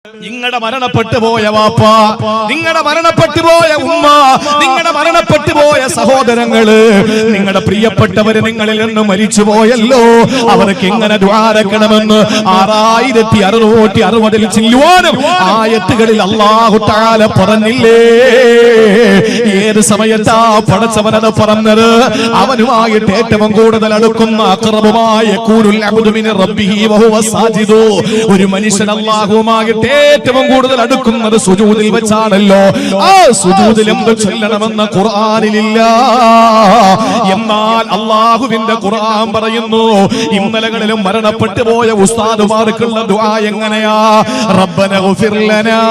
നിങ്ങളുടെ മരണപ്പെട്ടു പോയ വാപ്പ, നിങ്ങളുടെ മരണപ്പെട്ടു പോയ ഉമ്മ, നിങ്ങളുടെ മരണപ്പെട്ടു പോയ സഹോദരങ്ങള്, നിങ്ങളുടെ പ്രിയപ്പെട്ടവര് നിങ്ങളിൽ നിന്ന് മരിച്ചു പോയല്ലോ. അവർക്ക് എങ്ങനെ ദ്വാരക്കണമെന്ന് 6660 ചില്ലുവാനും ആയത്തുകളിൽ അല്ലാഹു തആല പറഞ്ഞില്ലേ? ഏത് സമയത്താ പടച്ചവനത് പറഞ്ഞത്? അവനുമായിട്ട് ഏറ്റവും കൂടുതൽ അടുക്കുന്ന അഖറബുമായ യകൂനുൽ അബ്ദു മിൻ റബ്ബിഹി വഹുവ സാജിദു. ഒരു മനുഷ്യൻ അല്ലാഹുവുമായിട്ട് ഏറ്റവും കൂടുതൽ അടുക്കുന്നത് സുജൂദിൽ വെച്ചാണല്ലോ. ആ സുജൂദിൽ എന്ത് ചൊല്ലണമെന്ന് ഖുർആനിലില്ല. എന്നാൽ അല്ലാഹുവിന്റെ ഖുർആൻ പറയുന്നു, ഇന്നലകളിലും മരണപ്പെട്ടു പോയ ഉസ്താദുമാർക്കുള്ള ദുആ എങ്ങനെയാ? റബ്ബന ഗഫിർ ലനാ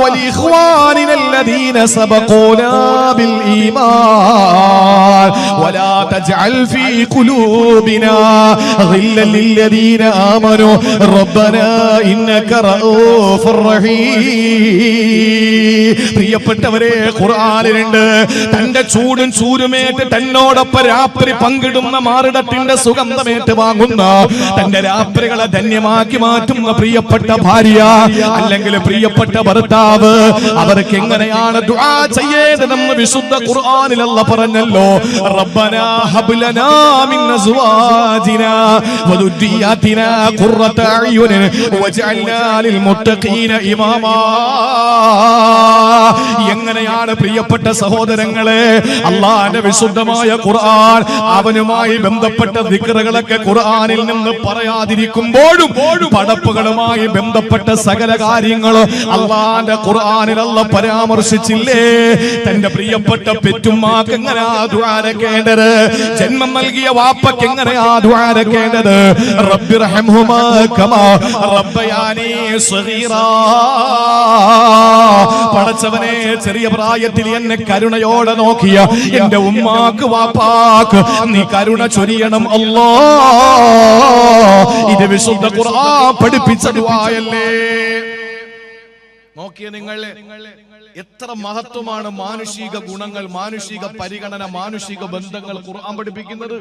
വലിഇഖ്വാനിന അല്ലദീന സബഖൂനാ ബിൽ ഈമാൻ വലാ തജ്അൽ ഫീ ഖുലൂബിനാ ഗില്ലൻ ലില്ലദീന ആമനൂ റബ്ബനാ ഇന്നക റഊഫുർ റഹീം. പ്രിയപ്പെട്ടവരെ, ഖുർആനിലുണ്ട്, തന്റെ ചൂടും ചൂരുമേറ്റ് തന്നോടൊപ്പം രാത്രി പങ്കിടുന്ന മാറിടത്തിന്റെ സുഗന്ധമേറ്റ് വാങ്ങുന്ന, തന്റെ രാത്രികളെ ധന്യമാക്കി മാറ്റുന്ന പ്രിയപ്പെട്ട ഭാര്യ അല്ലെങ്കിൽ പ്രിയപ്പെട്ട ഭർത്താവ്, അവർക്ക് എങ്ങനെയാണ് ദുആ ചെയ്യേണ്ടതെന്ന് വിശുദ്ധ ഖുർആനിൽ അല്ലാഹു പറഞ്ഞല്ലോ. റബ്ബനാ ഹബ് ലനാ മിൻ അസ്വാജിനാ വദുരിയാതിനാ ഖുർറത അയ്യുൻ വജഅൽനാ ലിൽ മുത്തഖീന ഇമാമാ. എങ്ങനെയാണ് പ്രിയപ്പെട്ട സഹോദരങ്ങളെ അല്ലാഹുവിന്റെ വിശുദ്ധമായ ഖുർആൻ, അവനുമായി ബന്ധപ്പെട്ട ദിക്റുകളൊക്കെ ഖുർആനിൽ നിന്ന് പറയാതിരിക്കുമ്പോഴും പടപ്പുകളുമായി ബന്ധപ്പെട്ട സകല കാര്യങ്ങളും അല്ലാഹുവിന്റെ ഖുർആനിൽ അല്ലാഹു പരാമർശിച്ചില്ലേ? തന്റെ പ്രിയപ്പെട്ട പെറ്റുമ്മാക്ക് എങ്ങനെയാ ദുആരക്കേണ്ടത്? ജന്മം നൽകിയ വാപ്പക്ക് എങ്ങനെയാ ദുആരക്കേണ്ടത്? റബ്ബിർഹംഹുമാ കമാ റബ്ബയാനി സഗീറാ. പടച്ചവനെ, ചെറിയ പ്രായത്തിൽ എന്നെ കരുണയോടെ നോക്കിയ എന്റെ ഉമ്മാക്ക് വാപ്പാക്ക് നീ കരുണ ചൊരിയണം അല്ലാഹ്. ഇത് വിശുദ്ധ ഖുർആൻ പഠിപ്പിച്ച ദുആയല്ലേ? നോക്കിയ നിങ്ങൾ, എത്ര മഹത്വമാണ് മാനുഷിക ഗുണങ്ങൾ, മാനുഷിക പരിഗണന, മാനുഷിക ബന്ധങ്ങൾ ഖുർആൻ പഠിപ്പിക്കുന്നത്.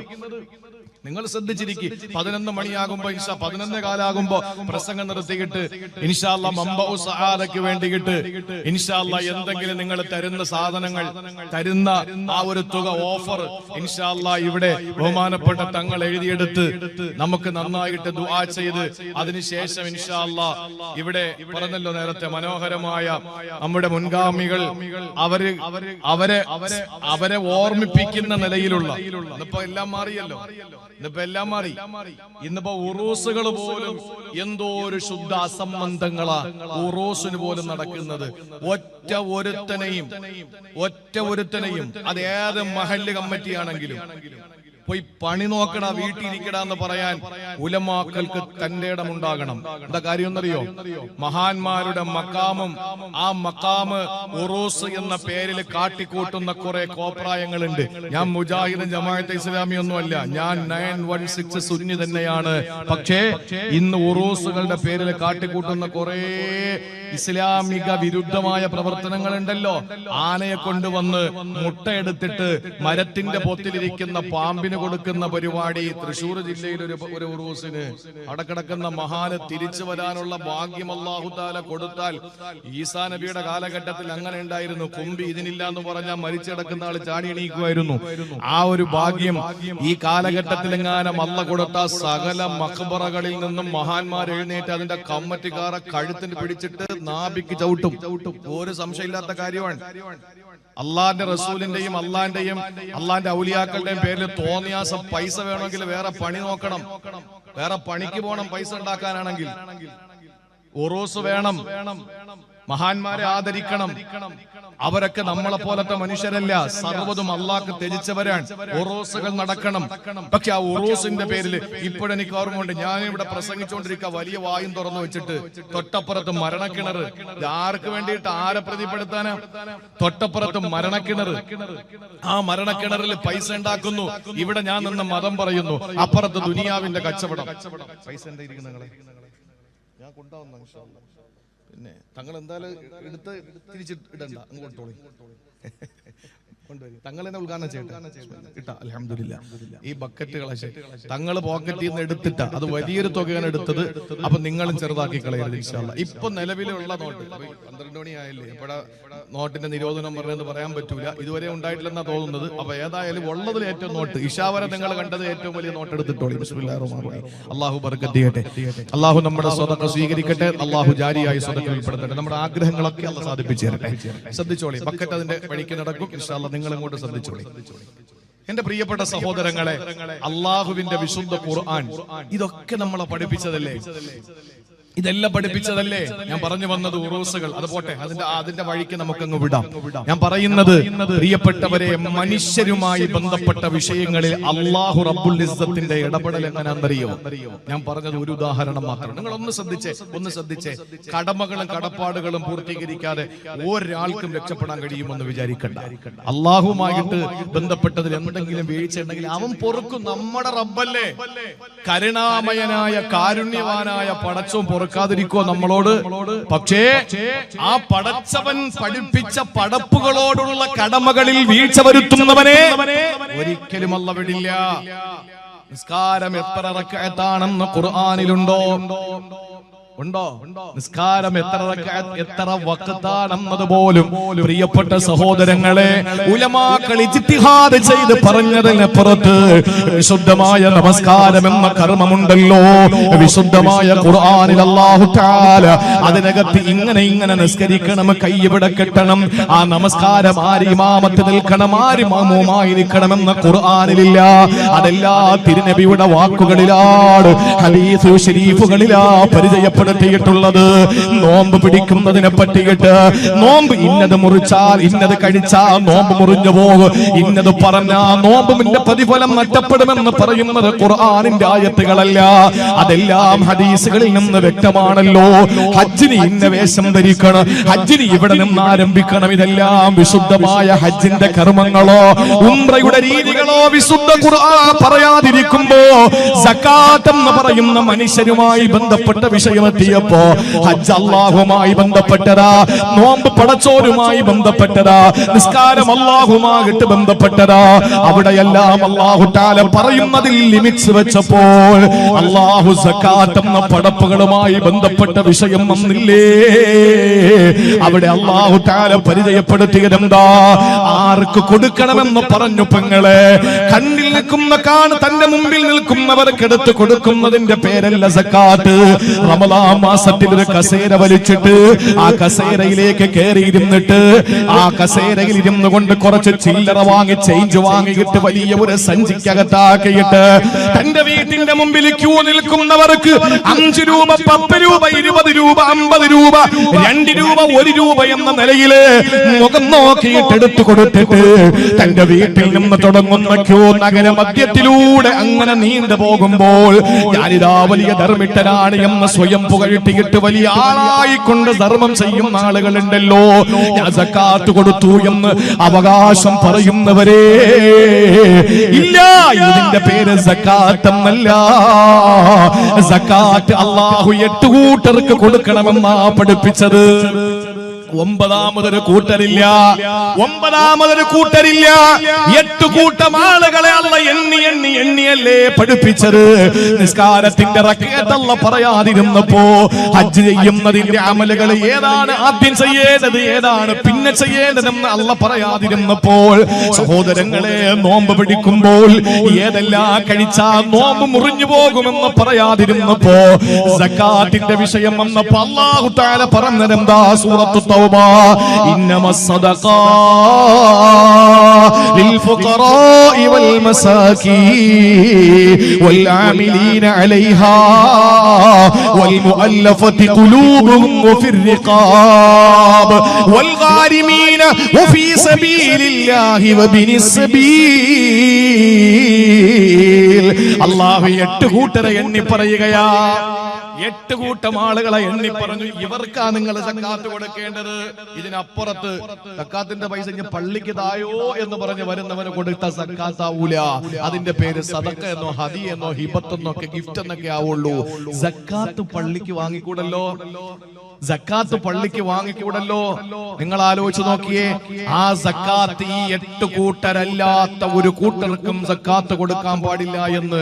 നിങ്ങൾ ശ്രദ്ധിച്ചിരിക്കും. 11 മണിയാകുമ്പോ 11 കാലാകുമ്പോ പ്രസംഗം നിർത്തിയിട്ട് ഇൻഷാ അല്ലാഹ് മംബഉ സആദക്ക് വേണ്ടിയിട്ട് ഇൻഷാ അല്ലാഹ് എന്തെങ്കിലും നിങ്ങൾ തരുന്ന സാധനങ്ങൾ, തരുന്ന ആ ഒരു തുക, ഓഫർ ഇൻഷാ അല്ലാഹ് ഇവിടെ ബഹുമാനപ്പെട്ട തങ്ങൾ എഴുതിയെടുത്ത് നമുക്ക് നന്നായിട്ട് ദുആ ചെയ്ത് അതിനുശേഷം ഇൻഷാ അല്ലാഹ് ഇവിടെ പറഞ്ഞല്ലോ നേരത്തെ, മനോഹരമായ നമ്മുടെ മുൻഗാമികൾ അവരെ ഓർമ്മിപ്പിക്കുന്ന നിലയിലുള്ള, ഇന്നിപ്പോ എല്ലാം മാറിയല്ലോ, ഇന്നിപ്പോ എല്ലാം മാറി. ഇന്നിപ്പോ ഉറൂസുകൾ പോലും എന്തോ ഒരു ശുദ്ധ അസംബന്ധങ്ങളാ ഉറൂസിന് പോലും നടക്കുന്നത്. ഒറ്റ ഒരുത്തനെയും അത് ഏത് മഹല്ല് കമ്മിറ്റിയാണെങ്കിലും പോയി പണി നോക്കടാ, വീട്ടിലിരിക്കടാ എന്ന് പറയാൻ ഉലമാക്കൾക്ക് തന്റെ ഇടമുണ്ടാകണം. എന്താ കാര്യം എന്നറിയോ? മഹാന്മാരുടെ മക്കാമും ആ മക്കാമ് ഉറൂസ് എന്ന പേരിൽ കാട്ടിക്കൂട്ടുന്ന കുറെ കോപ്രായങ്ങളുണ്ട്. ഞാൻ മുജാഹിദും ജമാഅത്തെ ഇസ്ലാമി ഒന്നുമല്ല, ഞാൻ 916 സുന്നി തന്നെയാണ്. പക്ഷേ ഇന്ന് ഉറൂസുകളുടെ പേരിൽ കാട്ടിക്കൂട്ടുന്ന കുറെ ഇസ്ലാമിക വിരുദ്ധമായ പ്രവർത്തനങ്ങൾ ഉണ്ടല്ലോ. ആനയെ കൊണ്ടുവന്ന് മുട്ടയെടുത്തിട്ട് മരത്തിന്റെ പൊത്തിലിരിക്കുന്ന പാമ്പിന് കൊടുക്കുന്ന പരിപാടി. തൃശ്ശൂർ ജില്ലയിൽ ഒരു ഉറൂസിന് അടക്കിടക്കുന്ന മഹാന് തിരിച്ചു വരാനുള്ള ഭാഗ്യം അല്ലാഹു തആല കൊടുത്താൽ, ഈസാ നബിയുടെ കാലഘട്ടത്തിൽ അങ്ങനെ ഉണ്ടായിരുന്നു. കൊമ്പി ഇതിനില്ല എന്ന് പറഞ്ഞാൽ മരിച്ചടക്കുന്ന ആള് ചാടി എണീക്കുമായിരുന്നു. ആ ഒരു ഭാഗ്യം ഈ കാലഘട്ടത്തിൽ എങ്ങാനും അല്ലാഹു കൊടുത്ത സകല മഖ്ബറകളിൽ നിന്നും മഹാന്മാർ എഴുന്നേറ്റ് അതിന്റെ കമ്മറ്റിക്കാരെ കഴുത്തിന് പിടിച്ചിട്ട് നാഭിക്ക് ചവിട്ടും. ഒരു സംശയമില്ലാത്ത കാര്യമാണ്. അള്ളാന്റെ റസൂലിന്റെയും അള്ളാന്റെ ഔലിയാക്കളുടെയും പേരിൽ തോന്നിയാസം പൈസ വേണമെങ്കിൽ വേറെ പണി നോക്കണം, വേറെ പണിക്ക് പോകണം. പൈസ ഉണ്ടാക്കാനാണെങ്കിൽ ഉറൂസ് വേണം, മഹാന്മാരെ ആദരിക്കണം. അവരൊക്കെ നമ്മളെ പോലത്തെ മനുഷ്യരല്ല, സർവ്വതും അള്ളാഹ്ക്ക് ത്യജിച്ചവരാണ്. ഉറൂസുകൾ നടക്കണം. പക്ഷെ ആ ഉറൂസിന്റെ പേരിൽ ഇപ്പോഴെനിക്ക് ഓർമ്മയുണ്ട്, ഞാൻ ഇവിടെ പ്രസംഗിച്ചുകൊണ്ടിരിക്കുക, വലിയ വായും തുറന്നു വെച്ചിട്ട് തൊട്ടപ്പുറത്ത് മരണക്കിണർ. ആർക്ക് വേണ്ടിയിട്ട്, ആരെ പ്രതിപ്പെടുത്താനാ? തൊട്ടപ്പുറത്ത് മരണക്കിണർ. ആ മരണക്കിണറിൽ പൈസ ഉണ്ടാക്കുന്നു. ഇവിടെ ഞാൻ നിന്ന് മതം പറയുന്നു. അപ്പുറത്ത് ദുനിയാവിന്റെ കച്ചവടം. പൈസ എന്താ ഇരിക്കുന്ന നിങ്ങളെ? ഞാൻ കൊണ്ടുവന്നു പിന്നെ തങ്ങൾ എന്തായാലും എടുത്ത് തിരിച്ചിടണ്ട, അങ്ങോട്ടോളി. തങ്ങൾ തന്നെ ഉദ്ഘാടനം ചെയ്യട്ടെ. അൽഹംദുലില്ലാ. ഈ ബക്കറ്റുകളെ തങ്ങൾ പോക്കറ്റിൽ നിന്ന് എടുത്തിട്ട, അത് വലിയൊരു തുകയാണ് എടുത്തത്. അപ്പൊ നിങ്ങളും ചെറുതാക്കി കളയരുത് ഇൻഷാ അല്ലാഹ്. ഇപ്പൊ നിലവിലുള്ള നോട്ട് 12 മണിയായില്ലേ, എപ്പോഴാ നോട്ടിന്റെ നിരോധനം പറഞ്ഞെന്ന് പറയാൻ പറ്റൂല. ഇതുവരെ ഉണ്ടായിട്ടില്ലെന്നാ തോന്നുന്നത്. അപ്പൊ ഏതായാലും ഉള്ളതിൽ ഏറ്റവും നോട്ട് ഇഷാവരെ നിങ്ങൾ കണ്ടത് ഏറ്റവും വലിയ നോട്ട് എടുത്തിട്ടോളി. ബിസ്മില്ലാഹിർ റഹ്മാനിർ റഹീം. അല്ലാഹു ബർക്കത്ത് ചെയ്യട്ടെ. അല്ലാഹു നമ്മുടെ സ്വതക്ക സ്വീകരിക്കട്ടെ. അല്ലാഹു ജാരിയായി സ്വതക്കയിൽ പെടുത്തട്ടെ. നമ്മുടെ ആഗ്രഹങ്ങളൊക്കെ അല്ലാഹു സാധിപ്പിച്ചു തരട്ടെ. ശ്രദ്ധിച്ചോളി, ബക്കറ്റ് അതിന്റെ വഴിക്ക് നടക്കും ഇൻഷാ അല്ലാഹ്. നിങ്ങൾ അങ്ങോട്ട് ശ്രദ്ധിച്ചോളി. എന്റെ പ്രിയപ്പെട്ട സഹോദരങ്ങളെ, അള്ളാഹുവിന്റെ വിശുദ്ധ ഖുർആൻ ഇതൊക്കെ നമ്മളെ പഠിപ്പിച്ചതല്ലേ? ഇതെല്ലാം പഠിപ്പിച്ചതല്ലേ? ഞാൻ പറഞ്ഞു വന്നത് ഉറൂസുകൾ, അത് പോട്ടെ, അതിന്റെ വഴിക്ക് നമുക്കങ്ങ് വിടാം. ഞാൻ പറയുന്നത് പ്രിയപ്പെട്ടവരെ, മനുഷ്യരുമായി ബന്ധപ്പെട്ട വിഷയങ്ങളിൽ അല്ലാഹു റബ്ബുൽ ഇസ്സത്തിന്റെ ഇടപെടൽ എങ്ങനെയാണെന്നറിയോ? ഞാൻ പറഞ്ഞത് ഒരു ഉദാഹരണം മാത്രം. നിങ്ങൾ ഒന്ന് ശ്രദ്ധിച്ചേ. കടമകളും കടപ്പാടുകളും പൂർത്തീകരിക്കാതെ ഒരാൾക്കും രക്ഷപ്പെടാൻ കഴിയുമെന്ന് വിചാരിക്കണ്ട. അള്ളാഹുമായിട്ട് ബന്ധപ്പെട്ടതിൽ എന്തെങ്കിലും വീഴ്ച ഉണ്ടെങ്കിൽ അവൻ പൊറുക്കും. നമ്മുടെ റബ്ബല്ലേ, കരുണാമയനായ കാരുണ്യവാനായ പടച്ചോൻ പൊറുക്കാതിരിക്കോ നമ്മളോട്? പക്ഷേ ആ പടച്ചവൻ പഠിപ്പിച്ച പടപ്പുകളോടുള്ള കടമകളിൽ വീഴ്ച വരുത്തുന്നവനെ ഒരിക്കലും അല്ലാഹു വിടില്ല. നിസ്കാരം എത്ര റക്അത്താണെന്ന് ഖുർആനിലുണ്ടോ? ഉണ്ടോ? നിസ്കാരം എത്ര വഖത്താണെന്നത് പോലും പ്രിയപ്പെട്ട സഹോദരങ്ങളെ ഉലമാക്കൾ ഇജ്തിഹാദ് ചെയ്ത് പറഞ്ഞതിനപ്പുറത്ത് വിശുദ്ധമായ നമസ്കാരം എന്ന കർമ്മമുണ്ടല്ലോ. വിശുദ്ധമായ ഖുർആനിൽ അല്ലാഹു തആല അതിനകത്ത് ഇങ്ങനെ നിസ്കരിക്കണം, കൈയിവിടെ കെട്ടണം, ആ നമസ്കാരം ആര് ഇമാമത്ത് നിൽക്കണം, ആര് മാമൂമായിരിക്കണമെന്ന് ഖുർആനിലില്ല. അതെല്ലാ തിരുനബിയുടെ വാക്കുകളിലാണ്, ഹദീസ് ശരീഫുകളിലാ പരിചയപ്പെടുന്നത്. നോമ്പ് പിടിക്കുന്നതിനെ പറ്റിയിട്ട്, നോമ്പ് ഇന്നത് മുറിച്ചാൽ ഇന്നത് കഴിച്ചാൽ നോമ്പ് മുറിഞ്ഞു പോകും, ഇന്നത് പറഞ്ഞാ നോമ്പിന്റെ പ്രതിഫലം നഷ്ടപ്പെടുമെന്ന് പറയുന്നത് ഖുർആനിന്റെ ആയത്തുകളല്ല, അതെല്ലാം ഹദീസുകളിൽ നിന്ന് വ്യക്തമാണല്ലോ. ഹജ്ജിന് ഇന്ന വേഷം ധരിക്കണം, ഹജ്ജിന് ഇവിടെ നിന്ന് ആരംഭിക്കണം, ഇതെല്ലാം വിശുദ്ധമായ ഹജ്ജിന്റെ കർമ്മങ്ങളോ ഉംറയുടെ രീതികളോ വിശുദ്ധ ഖുർആൻ പറയാതിരിക്കുമ്പോ സകാത്ത് എന്ന് പറയുന്ന മനുഷ്യരുമായി ബന്ധപ്പെട്ട വിഷയം പ്പോ ഹജ്ജ് അല്ലാഹുമായി ബന്ധപ്പെട്ടതാ, നോമ്പ് പടച്ചോരുമായി ബന്ധപ്പെട്ടതാ, നിസ്കാരം അല്ലാഹുമായിട്ട് ബന്ധപ്പെട്ടതാ. അവിടെയെല്ലാം അല്ലാഹു തആല പറയുന്നതിൽ ലിമിറ്റ്സ് വെച്ചപ്പോൾ അല്ലാഹു സകാത്ത് എന്ന പടപ്പുകളുമായി ബന്ധപ്പെട്ട വിഷയം വന്നില്ലേ? അവിടെ അല്ലാഹു തആല പരിചയപ്പെടുത്തിയതെന്താ? ആർക്ക് കൊടുക്കണമെന്ന് പറഞ്ഞു പെങ്ങളെ. കണ്ണിൽ നിൽക്കുന്ന തന്റെ മുമ്പിൽ നിൽക്കുന്നവർക്കെടുത്ത് കൊടുക്കുന്നതിന്റെ പേരല്ല സകാത്ത്. റമദാൻ മാസത്തിൽ ഒരു കസേര വലിച്ചിട്ട് ആ കസേരയിലേക്ക് കയറിയിരുന്നിട്ട് ആ കസേരയിൽ ഇരുന്നു കൊണ്ട് കുറച്ച് ചില്ലറ വാങ്ങി ചേഞ്ച് വാങ്ങിയിട്ട് വലിയ ഒരു സഞ്ചിക്കകത്താക്കിയിട്ട് തന്റെ വീട്ടിന്റെ മുമ്പിൽ ക്യൂ നിൽക്കുന്നവർക്ക് 5 രൂപ, 10 രൂപ, 20 രൂപ, 50 രൂപ, 2 രൂപ, 1 രൂപ എന്ന നിലയില് മുഖം നോക്കിയിട്ട് എടുത്തു കൊടുത്തിട്ട് തന്റെ വീട്ടിൽ നിന്ന് തുടങ്ങുന്ന ക്യൂ നഗര മധ്യത്തിലൂടെ അങ്ങനെ നീണ്ടു പോകുമ്പോൾ ഞാനിതാ വലിയ ധർമ്മിട്ടനാണ് എന്ന് സ്വയം പുകഴ്ത്തിയിട്ട് വലിയ ആളായിക്കൊണ്ട് ധർമ്മം ചെയ്യുന്ന ആളുകളുണ്ടല്ലോ. ഞാൻ സക്കാത്ത് കൊടുത്തു എന്ന് അവകാശം പറയുന്നവരെ ഇല്ല, ഇതിന്റെ പേര് സക്കാത്ത് എന്നല്ല. സക്കാത്ത് അല്ലാഹു 8 കൂട്ടർക്ക് കൊടുക്കണമെന്നാ പഠിപ്പിച്ചത്. 9ാമതൊരു കൂട്ടരില്ല. 8 കൂട്ടം ആളുകളെ അല്ലാഹു എണ്ണിയല്ലേ പഠിപ്പിച്ചത്. നിസ്കാരത്തിന്റെ റക്അത്ത് അല്ലാഹു പറയാതിരുന്നപ്പോ ഹജ്ജ് ചെയ്യുന്നതിന്റെ അമലുകൾ ഏതാണ് ആദ്യം ചെയ്യേണ്ടത്, ഏതാണ് പിന്നെ ചെയ്യേണ്ടതെന്ന് അല്ലാഹു പറയാതിരുന്നപ്പോൾ, സഹോദരങ്ങളെ നോമ്പ് പിടിക്കുമ്പോൾ ഏതെല്ലാം കഴിച്ചാൽ നോമ്പ് മുറിഞ്ഞു പോകുമെന്ന് പറയാതിരുന്നപ്പോ സക്കാത്തിന്റെ വിഷയം വന്നപ്പോ അല്ലാഹു തആല പറഞ്ഞതെന്താ? സൂറത്തു തൗബ, إنما الصدقات للفقراء والمساكين والعاملين عليها والمؤلفة قلوبهم وفي الرقاب والغارمين وفي سبيل الله وابن السبيل. الله 8 കൂട്ടരെ എണ്ണി പറയുകയാ. 8 കൂട്ടം ആളുകളെ എണ്ണി പറഞ്ഞു, ഇവർക്കാ നിങ്ങൾ സക്കാത്ത് കൊടുക്കേണ്ടത്. ഇതിനപ്പുറത്ത് സക്കാത്തിന്റെ പൈസ പള്ളിക്ക് തായോ എന്ന് പറഞ്ഞ് വരുന്നവന് കൊടുത്ത സക്കാത്താവൂല. അതിന്റെ പേര് സദക്ക എന്നോ ഹദി എന്നോ ഹിബത്ത് എന്നൊക്കെ ഗിഫ്റ്റ് എന്നൊക്കെ ആവുള്ളൂ. സക്കാത്ത് പള്ളിക്ക് വാങ്ങിക്കൂടല്ലോ. സക്കാത്ത് പള്ളിക്ക് വാങ്ങിക്കൂടല്ലോ. നിങ്ങൾ ആലോചിച്ച് നോക്കിയേ, ആ സക്കാത്ത് ഈ 8 കൂട്ടരല്ലാത്ത ഒരു കൂട്ടർക്കും സക്കാത്ത് കൊടുക്കാൻ പാടില്ല എന്ന്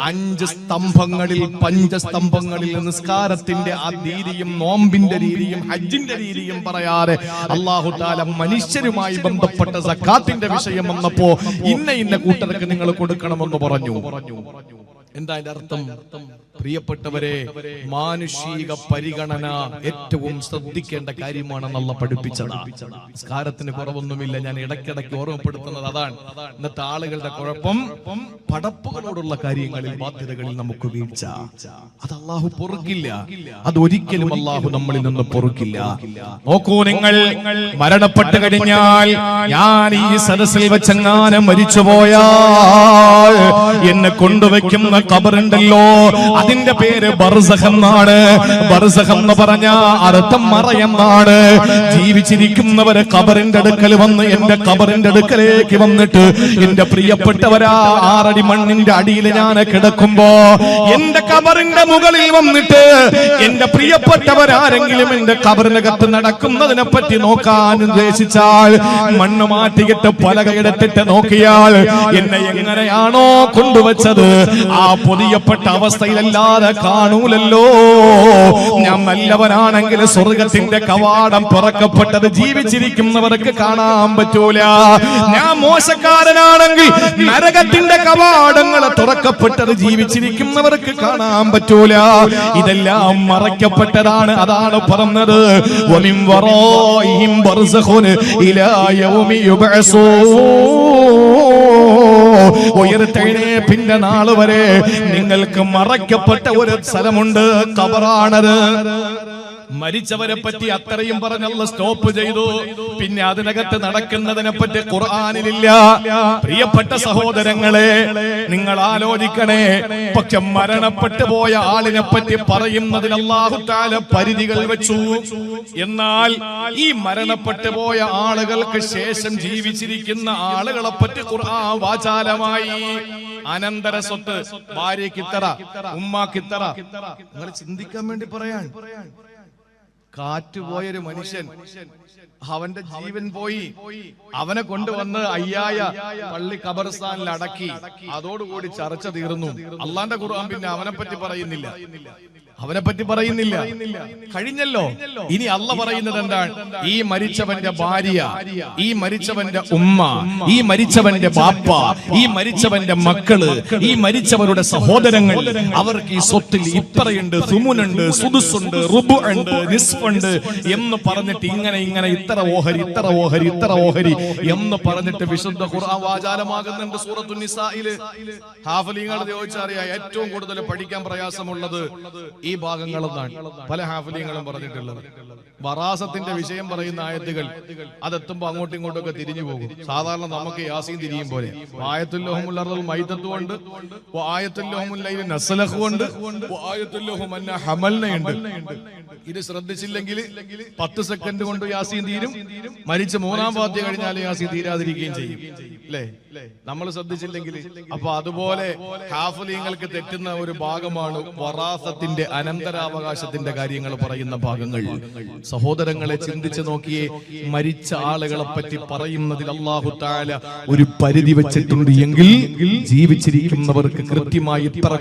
5 സ്തംഭങ്ങളിൽ പഞ്ചസ്തംഭങ്ങളിൽ നിസ്കാരത്തിന്റെ ആ രീതിയും നോമ്പിന്റെ രീതിയും ഹജ്ജിന്റെ രീതിയും പറയാതെ അല്ലാഹു തആല മനുഷ്യരുമായി ബന്ധപ്പെട്ട സക്കാത്തിന്റെ വിഷയം വന്നപ്പോ ഇന്ന കൂട്ടർക്ക് നിങ്ങൾ കൊടുക്കണമെന്ന് പറഞ്ഞു. എന്താ അതിന്റെ അർത്ഥം? പ്രിയപ്പെട്ടവരെ, മാനുഷിക പരിഗണന ഏറ്റവും ശ്രദ്ധിക്കേണ്ട കാര്യമാണെന്ന് അല്ലാഹു പഠിപ്പിച്ചതാ. നിസ്കാരത്തിന് കുറവൊന്നുമില്ല. ഞാൻ ഇടയ്ക്കിടയ്ക്ക് ഓർമ്മപ്പെടുത്തുന്നത് അതാണ്. ഇന്നത്തെ ആളുകളുടെ കുഴപ്പം പടപ്പുകളോടുള്ള കാര്യങ്ങളിൽ, ബാധ്യതകളിൽ നമുക്ക് വീഴ്ച. അത് അല്ലാഹു പൊറുക്കില്ല. അതൊരിക്കലും അല്ലാഹു നമ്മളിൽ നിന്ന് പൊറുക്കില്ല. നോക്കൂ, നിങ്ങൾ മരണപ്പെട്ട് കഴിഞ്ഞാൽ, ഞാൻ ഈ സദസ്സിൽ വെച്ചെങ്ങാനും മരിച്ചുപോയാൽ എന്നെ കൊണ്ടുവയ്ക്കുന്ന ഖബറുണ്ടല്ലോ, അതിന്റെ പേര് ബർസഖ് എന്നാണ്. ബർസഖ് എന്ന് പറഞ്ഞ അർത്ഥം മറയെന്നാണ്. ജീവിച്ചിരിക്കുന്നവരെ ഖബറിന്റെ അടുക്കൽ വന്ന്, എന്റെ ഖബറിന്റെ അടുക്കലേക്ക് വന്നിട്ട്, എന്റെ പ്രിയപ്പെട്ടവരാ 6 അടി മണ്ണിന്റെ അടിയിൽ ഞാൻ കിടക്കുമ്പോ എന്റെ ഖബറിന്റെ മുകളിൽ വന്നിട്ട് എന്റെ പ്രിയപ്പെട്ടവരാരെങ്കിലും എന്റെ ഖബറിനകത്ത് നടക്കുന്നതിനെ പറ്റി നോക്കാൻ ഉദ്ദേശിച്ചാൽ, മണ്ണ് മാറ്റിയിട്ട് പലകയെടുത്തിട്ട് നോക്കിയാൽ എന്നെ എങ്ങനെയാണോ കൊണ്ടുവച്ചത് ആ പൊതിയപ്പെട്ട അവസ്ഥയിലല്ലാതെ കാണൂലല്ലോ. ഞാൻ നല്ലവനാണെങ്കിൽ സ്വർഗത്തിന്റെ കവാടം തുറക്കപ്പെട്ടത് ജീവിച്ചിരിക്കുന്നവർക്ക് കാണാൻ പറ്റൂല. ഞാൻ മോശക്കാരനാണെങ്കിൽ നരകത്തിന്റെ കവാടങ്ങൾ തുറക്കപ്പെട്ടത് ജീവിച്ചിരിക്കുന്നവർക്ക് കാണാൻ പറ്റൂല. ഇതെല്ലാം മറയ്ക്കപ്പെട്ടതാണ്. അതാണ് പറഞ്ഞത്, വമിൻ വറാഇഹിം ബർസഖുൻ ഇലാ യൗമി യുബ്അസൂൻ. ഉയർത്തെഴുന്നേൽപ്പിന്റെ നാൾ വരെ നിങ്ങൾക്ക് മറയ്ക്കപ്പെട്ട ഒരു സ്ഥലമുണ്ട്, ഖബറാണത്. മരിച്ചവരെ പറ്റി അത്രയും പറഞ്ഞല്ല സ്റ്റോപ്പ് ചെയ്തു. പിന്നെ അതിനകത്ത് നടക്കുന്നതിനെ പറ്റി ഖുർആനിലില്ല. പ്രിയപ്പെട്ട സഹോദരങ്ങളെ, നിങ്ങൾ ആലോചിക്കണേ. പക്ഷെ മരണപ്പെട്ടു പോയ ആളിനെ പറ്റി പറയുന്നതിൽ അല്ലാഹു തആല പരിധികൾ വെച്ചു. എന്നാൽ ഈ മരണപ്പെട്ടു പോയ ആളുകൾക്ക് ശേഷം ജീവിച്ചിരിക്കുന്ന ആളുകളെ പറ്റി ഖുർആൻ വാചാലമായി, അനന്തര സ്വത്ത്, ഭാര്യയ്ക്ക് ഇത്ര, ഉമ്മാക്ക് ഇത്ര, നിങ്ങൾ ചിന്തിക്കാൻ വേണ്ടി പറയാൻ. കാറ്റുപോയൊരു മനുഷ്യൻ, അവന്റെ ജീവൻ പോയി, അവനെ കൊണ്ടുവന്ന് അയ്യായ പള്ളി ഖബർസ്ഥാനിൽ അടക്കി. അതോടുകൂടി ചർച്ച തീർന്നു. അള്ളാന്റെ ഖുർആൻ പിന്നെ അവനെ പറ്റി പറയുന്നില്ല. കഴിഞ്ഞല്ലോ. ഇനി അള്ളാഹ് പറയുന്നത് എന്താണ്? ഈ മരിച്ചവന്റെ ഭാര്യ, ഈ മരിച്ചവന്റെ ഉമ്മ, ഈ മരിച്ചവന്റെ ബാപ്പ, ഈ മരിച്ചവന്റെ മക്കള്, ഈ മരിച്ചവരുടെ സഹോദരങ്ങൾ, അവർക്ക് ഈ സ്വത്തിൽ ഇത്രയുണ്ട്, സുമുനുണ്ട്, സുദുസുണ്ട്, റുബുണ്ട്, നിസ്ഫുണ്ട് എന്ന് പറഞ്ഞിട്ട് ഇങ്ങനെ ഇത്ര ഓഹരി എന്ന് പറഞ്ഞിട്ട് വിശുദ്ധ ഖുർആൻ വാചാലമാകുന്നുണ്ട്. സൂറത്തുൻ നിസായില് ഹാഫിളീങ്ങൾ ചോദിച്ചറിയാം, ഏറ്റവും കൂടുതൽ പഠിക്കാൻ പ്രയാസമുള്ളത് ഈ ഭാഗങ്ങളെന്നാണ് പല ഹാഫിളീങ്ങളും പറഞ്ഞിട്ടുള്ളത്. വറാസത്തിന്റെ വിഷയം പറയുന്ന ആയത്തുകൾ അതെത്തുമ്പോ അങ്ങോട്ടും ഇങ്ങോട്ടും ഒക്കെ തിരിഞ്ഞു പോകും. സാധാരണ നമുക്ക് യാസീൻ തിരിയും പോലെ ആയത്തുല്ലഹുമുൽ അർദുൽ മൈതത്തുണ്ട്, ആയത്തുല്ലഹുമുൽ ലൈലു നസ്ലഖുണ്ട്, ആയത്തുല്ലഹുമന്ന ഹമൽനയുണ്ട്. ഇത് ശ്രദ്ധിച്ചില്ലെങ്കിൽ 10 സെക്കൻഡ് കൊണ്ട് യാസീൻ തീരും. മരിച്ച 3-ാം ഫാത്തിഹ കഴിഞ്ഞാൽ യാസീൻ തീരാതിരിക്കുകയും ചെയ്യും, അല്ലേ? നമ്മൾ ശ്രദ്ധിച്ചില്ലെങ്കിൽ. അപ്പൊ അതുപോലെ ഹാഫിളീങ്ങൾക്ക് തെറ്റുന്ന ഒരു ഭാഗമാണ് വറാസത്തിന്റെ, അനന്തരാവകാശത്തിന്റെ കാര്യങ്ങൾ പറയുന്ന ഭാഗങ്ങൾ. സഹോദരങ്ങളെ, ചിന്തിച്ചു നോക്കിയേ. മരിച്ച ആളുകളെ പറ്റി പറയുന്നതിൽ അല്ലാഹു തആല ഒരു പരിധി വെച്ചിട്ടുണ്ട് എങ്കിൽ ജീവിച്ചിരിക്കുന്നവർക്ക് കൃത്യമായി ഇത്ര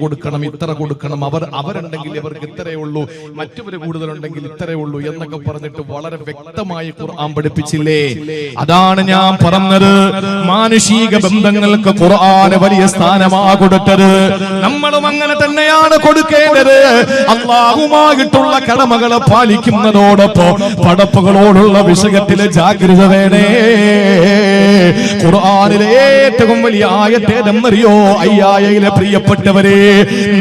കൊടുക്കണം, അവരുണ്ടെങ്കിൽ ഇവർക്ക് ഇത്രയേ ഉള്ളൂ, മറ്റവര് കൂടുതലുണ്ടെങ്കിൽ ഇത്രയേ ഉള്ളൂ എന്നൊക്കെ പറഞ്ഞിട്ട് വളരെ വ്യക്തമായി ഖുർആൻ പഠിപ്പിച്ചില്ലേ? അതാണ് ഞാൻ പറഞ്ഞത്. മാനുഷിക ബന്ധങ്ങൾക്ക് ഖുർആൻ വലിയ സ്ഥാനമാണ് കൊടുത്തത്. നമ്മളും അങ്ങനെ തന്നെയാണ് കൊടുക്കേണ്ടത്. അല്ലാഹുമായിട്ടുള്ള കടമകളെ പാലിക്കുന്നതോടൊപ്പം പടപ്പുകളോടുള്ള വിഷയത്തിലെ ജാഗ്രത വേണേ. ഖുർആനിലെ ഏറ്റവും വലിയ ആയത്തേതെന്നറിയോ? അയ്യായയിലെ പ്രിയപ്പെട്ടവരെ,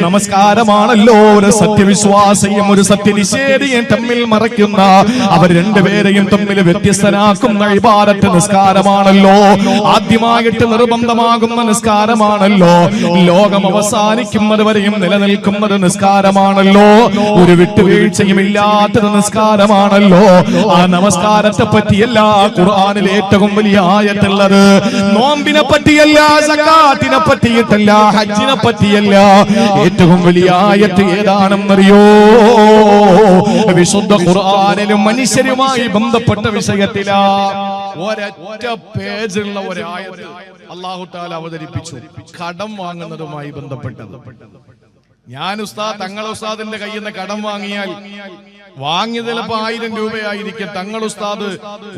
നമസ്കാരമാണല്ലോ ഒരു സത്യവിശ്വാസിയും ഒരു സത്യനിഷേധിയും തമ്മിൽ മറയ്ക്കുന്ന, അവർ രണ്ടുപേരെയും തമ്മിൽ വ്യത്യസ്തനാക്കുന്ന ഇബാദത്ത് നിസ്കാരമാണല്ലോ. ആദ്യമായിട്ട് നിർബന്ധമാകുന്ന നിസ്കാരമാണല്ലോ. ലോകം അവസാനിക്കുന്നത് വരെയും നിലനിൽക്കുന്നത് നിസ്കാരമാണല്ലോ. ഒരു വിട്ടുവീഴ്ചയും ഇല്ലാത്തത് നിസ്കാരമാണല്ലോ. ആ നമസ്കാരത്തെ പറ്റിയല്ല ഖുർആനിൽ ഏറ്റവും വലിയ ആയ ആയത്തുള്ളത്. നോമ്പിനെ പറ്റിയല്ല, സകാത്തിനെ പറ്റിയിട്ടല്ല, ഹജ്ജിനെ പറ്റിയല്ല. ഏറ്റവും വലിയ ആയത്ത് ഏതാണെന്നറിയോ? വിശുദ്ധ ഖുർആനിലും മനുഷ്യരുമായി ബന്ധപ്പെട്ട വിഷയത്തിലാ ഒരൊറ്റ പേജുള്ള ഒരു ആയത്ത് അല്ലാഹു തആല അവതരിപ്പിച്ചു. കടം വാങ്ങുന്നതുമായി ബന്ധപ്പെട്ടത്. ഞാൻ ഉസ്താദ്, തങ്ങൾ ഉസ്താദിന്റെ കയ്യിൽ നിന്ന് കടം വാങ്ങിയാൽ വാങ്ങിയത് ചിലപ്പോ 1000 രൂപയായിരിക്കും. തങ്ങൾ ഉസ്താദ്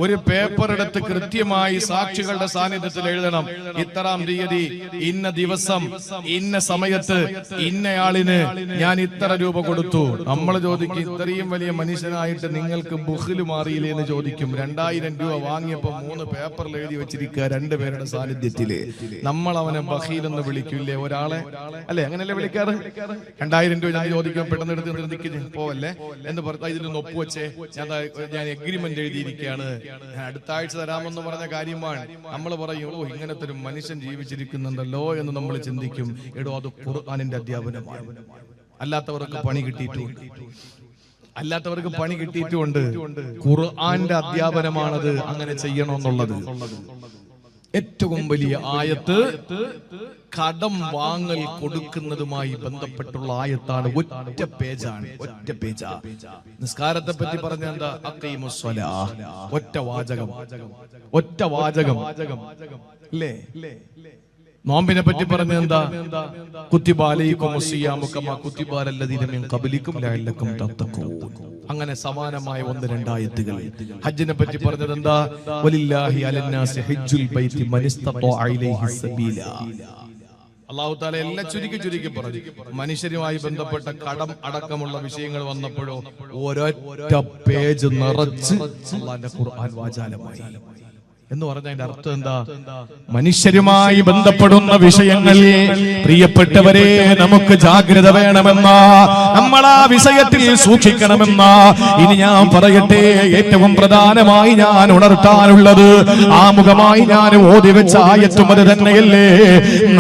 ഒരു പേപ്പർ എടുത്ത് കൃത്യമായി സാക്ഷികളുടെ സാന്നിധ്യത്തിൽ എഴുതണം, ഇത്രാം തീയതി ഇന്ന ദിവസം ഇന്ന സമയത്ത് ഇന്നയാളിന് ഞാൻ ഇത്ര രൂപ കൊടുത്തു. നമ്മൾ ചോദിക്കും, ഇത്രയും വലിയ മനുഷ്യനായിട്ട് നിങ്ങൾക്ക് ബുഖില് മാറിയില്ലേ എന്ന് ചോദിക്കും. 2000 രൂപ വാങ്ങിയപ്പോ 3 പേപ്പറിൽ എഴുതി വെച്ചിരിക്കുക 2 പേരുടെ സാന്നിധ്യത്തില്. നമ്മൾ അവനെ ബഖീലെന്ന് വിളിക്കില്ലേ ഒരാളെ? അല്ലെ, അങ്ങനെയല്ലേ വിളിക്കാറ്? 2000 രൂപ ഞാൻ ചോദിക്കും, പെട്ടെന്ന് എടുത്ത് പോവല്ലേ എന്ന് പറഞ്ഞു, ഇതിലൊന്ന് ഒപ്പുവെച്ചേ, ഞാൻ എഗ്രിമെന്റ് എഴുതിയിരിക്കുകയാണ്, ഞാൻ അടുത്ത ആഴ്ച തരാമെന്ന് പറഞ്ഞ കാര്യമാണ്. നമ്മൾ പറയും, ഓ ഇങ്ങനത്തെ ഒരു മനുഷ്യൻ ജീവിച്ചിരിക്കുന്നുണ്ടല്ലോ എന്ന് നമ്മൾ ചിന്തിക്കും. എടോ, അത് ഖുർആനിന്റെ അധ്യാപനമാണ്. അല്ലാത്തവർക്ക് പണി കിട്ടിയിട്ടുമുണ്ട്. ഖുർആന്റെ അധ്യാപനമാണത്, അങ്ങനെ ചെയ്യണമെന്നുള്ളത്. ഏറ്റവും വലിയ ആയത്ത് കടം വാങ്ങൽ കൊടുക്കുന്നതുമായി ബന്ധപ്പെട്ടുള്ള ആയത്താണ്. ഒറ്റ പേജാണ്, ഒറ്റ പേജാ. നിസ്കാരത്തെ പറ്റി പറഞ്ഞ എന്താ? അഖീമുസ്സലാഹ്. ഒറ്റ വാചകം അല്ലേ? നോമ്പിനെ പറ്റി പറഞ്ഞ എന്താ? കുത്തിബ അലൈക്കുമുസ് സിയാമു കമാ കുത്തിബ അലല്ലദീന മിൻ ഖബ്ലിക്കും ലഅല്ലക്കും തത്തഖൂൻ. അങ്ങനെ സമാനമായ 1-2 ആയത്തുകൾ. ഹജ്ജിനെ പറ്റി പറഞ്ഞത് എന്താ? വലില്ലാഹി അലന്നാസി ഹജ്ജുൽ ബൈത്തി മൻ ഇസ്തതാഅ ഇലൈഹി സബീല. അല്ലാഹു തആല എല്ലാം ചുരുക്കി പറഞ്ഞു. മനുഷ്യരുമായി ബന്ധപ്പെട്ട കടം അടക്കമുള്ള വിഷയങ്ങൾ വന്നപ്പോഴോ ഒരൊറ്റ പേജ് നിറച്ച് അല്ലാഹുവിന്റെ ഖുർആൻ വാചാലമായി. എന്ന് പറഞ്ഞതിന്റെ അർത്ഥം എന്താ? മനുഷ്യരുമായി ബന്ധപ്പെടുന്ന വിഷയങ്ങളിൽ പ്രിയപ്പെട്ടവരെ നമുക്ക് ജാഗ്രത വേണമെന്ന, നമ്മൾ ആ വിഷയത്തിൽ സൂക്ഷിക്കണമെന്ന. ഇനി ഞാൻ പറയട്ടെ, ഏറ്റവും പ്രധാനമായി ഞാൻ ഉണർത്താനുള്ളത്, ആമുഖമായി ഞാൻ ഓതി വെച്ച ആയത്തും അത് തന്നെയല്ലേ?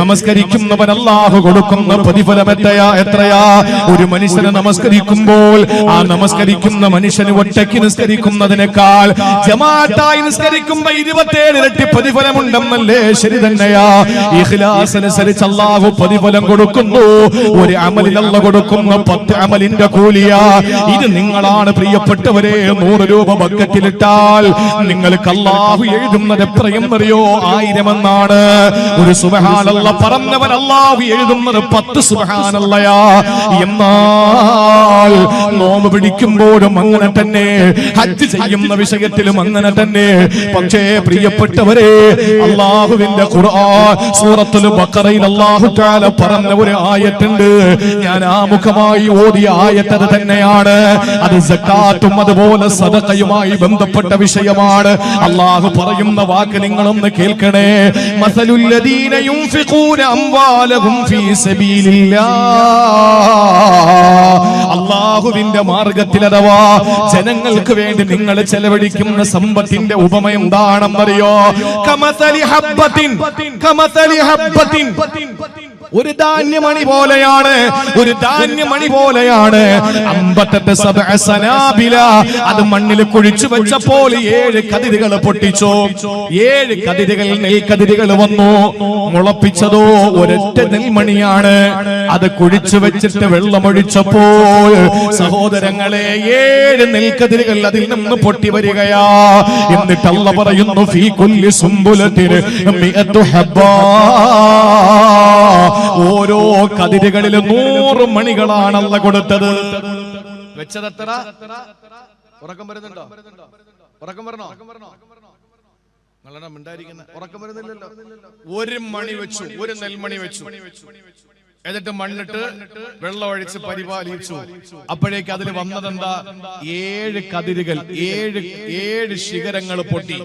നമസ്കരിക്കുന്നവൻ അല്ലാഹു കൊടുക്കുന്ന പ്രതിഫലം എത്രയാ? ഒരു മനുഷ്യനെ നമസ്കരിക്കുമ്പോൾ ആ നമസ്കരിക്കുന്ന മനുഷ്യന് ഒറ്റയ്ക്ക് നിസ്കരിക്കുന്നതിനേക്കാൾ ജമാഅത്തായി നിസ്കരിക്കുമ്പോൾ 27 ഇരട്ടി പ്രതിഫലമുണ്ടെന്നല്ലേ? ശരി തന്നെയാ. ഇഖ്ലാസ് അനുസരിച്ച് അല്ലാഹു പ്രതിഫലം കൊടുക്കുന്നു. ഒരു അമലിൽ അല്ലാഹു കൊടുക്കുന്ന 10 അമലിന്റെ കൂലിയാ. ഇത് നിങ്ങളാണ് പ്രിയപ്പെട്ടവരെ. 100 രൂപ ബക്കറ്റിലിട്ടാൽ നിങ്ങൾക്ക് അല്ലാഹു എഴുതുന്നത് എത്രയും അറിയോ? 1000 എന്നാണ്. ഒരു സുബ്ഹാനല്ലാഹ് പറഞ്ഞവൻ അല്ലാഹു എഴുതുന്നത് 10 സുബ്ഹാനല്ലാഹ്. എന്നാൽ നോമ്പ് പിടിക്കുമ്പോഴും അങ്ങനെ തന്നെ, ഹജ്ജ് ചെയ്യുന്ന വിഷയത്തിലും അങ്ങനെ തന്നെ. പക്ഷേ പ്രിയപ്പെട്ടവരെ, അല്ലാഹുവിന്റെ ഖുർആൻ സൂറത്തുൽ ബഖറയിൽ അല്ലാഹു തആല പറഞ്ഞ ഒരു ആയത്തുണ്ട്. ഞാൻ ആമുഖമായി ഓതിയ ആയത്ത് അത് തന്നെയാണ്. അത് സകാത്തും അതുപോലെ സദഖയുമായി ബന്ധപ്പെട്ട വിഷയമാണ്. അല്ലാഹു പറയുന്ന വാക്ക് നിങ്ങളൊന്ന് കേൾക്കണേ. മസലുൽ ലദീന യുൻഫിഖൂന അംവാലഹും ഫീ സബീലില്ലാഹ്. അല്ലാഹുവിന്റെ മാർഗ്ഗത്തിൽ അഥവാ ജനങ്ങൾക്ക് വേണ്ടി നിങ്ങൾ ചെലവഴിക്കുന്ന സമ്പത്തിന്റെ ഉപമ എന്താണെന്നറിയോ? കമസലി ഹബ്ബത്തിൻ, ഒരു ധാന്യമണി പോലെയാണ്. അമ്പത്തത്തെ സബഅ സനാബില. അത് മണ്ണിൽ കുഴിച്ചു വെച്ചപ്പോൾ 7 കതിരുകൾ പൊട്ടിച്ചു. 7 കതിരുകൾ, നെൽക്കതിരുകൾ വന്നു. മുളപ്പിച്ചതോ ഒരൊറ്റ നെൽമണിയാണ്. അത് കുഴിച്ചു വെച്ചിട്ട് വെള്ളമൊഴിച്ചപ്പോൾ സഹോദരങ്ങളെ 7 നെൽക്കതിരുകൾ അതിൽ നിന്ന് പൊട്ടി വരികയാ. എന്നിട്ട് അല്ലാഹു പറയുന്നു, ഫീ കുല്ലി സുംബുലത്തിൻ മിഅതു ഹബ്ബാ. ഓരോ കതിരുകളിലും 100 മണികളാണ് അല്ലാഹു കൊടുത്തത്. വെച്ചത് എത്ര? ഉറക്കം വരുന്നുണ്ടോ? ഉറക്കം വരണോ? നിങ്ങളാണ് മിണ്ടായിരിക്കുന്നത്. ഉറക്കം വരുന്നില്ലല്ലോ. 1 മണി വെച്ചു, 1 നെൽമണി വെച്ചു. എന്നിട്ട് മണ്ണിട്ട് വെള്ളം ഒഴിച്ച് പരിപാലിച്ചു. അപ്പോഴേക്ക് അതിൽ വന്നതെന്താ? 7 കതിരുകൾ, 7 ശിഖരങ്ങൾ പൊട്ടി.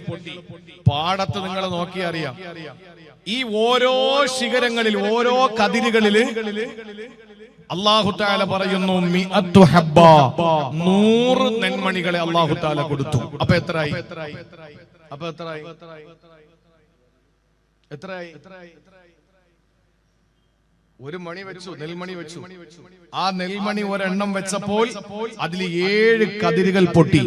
പാടത്ത് നിങ്ങൾ നോക്കി അറിയാം, ഈ ഓരോ ശിഖരങ്ങളിൽ, ഓരോ കതിരുകളില് അല്ലാഹു തആല പറയുന്നു, മിഅത്തു ഹബ്ബ, 100 നെന്മണികളെ അല്ലാഹു തആല കൊടുത്തു. അപ്പൊ എത്രയായി? ഒരു മണി വെച്ചു, നെൽമണി വെച്ചു. ആ നെൽമണി ഒരെണ്ണം വെച്ചപ്പോൾ അതിൽ 7 കതിരുകൾ പൊട്ടി.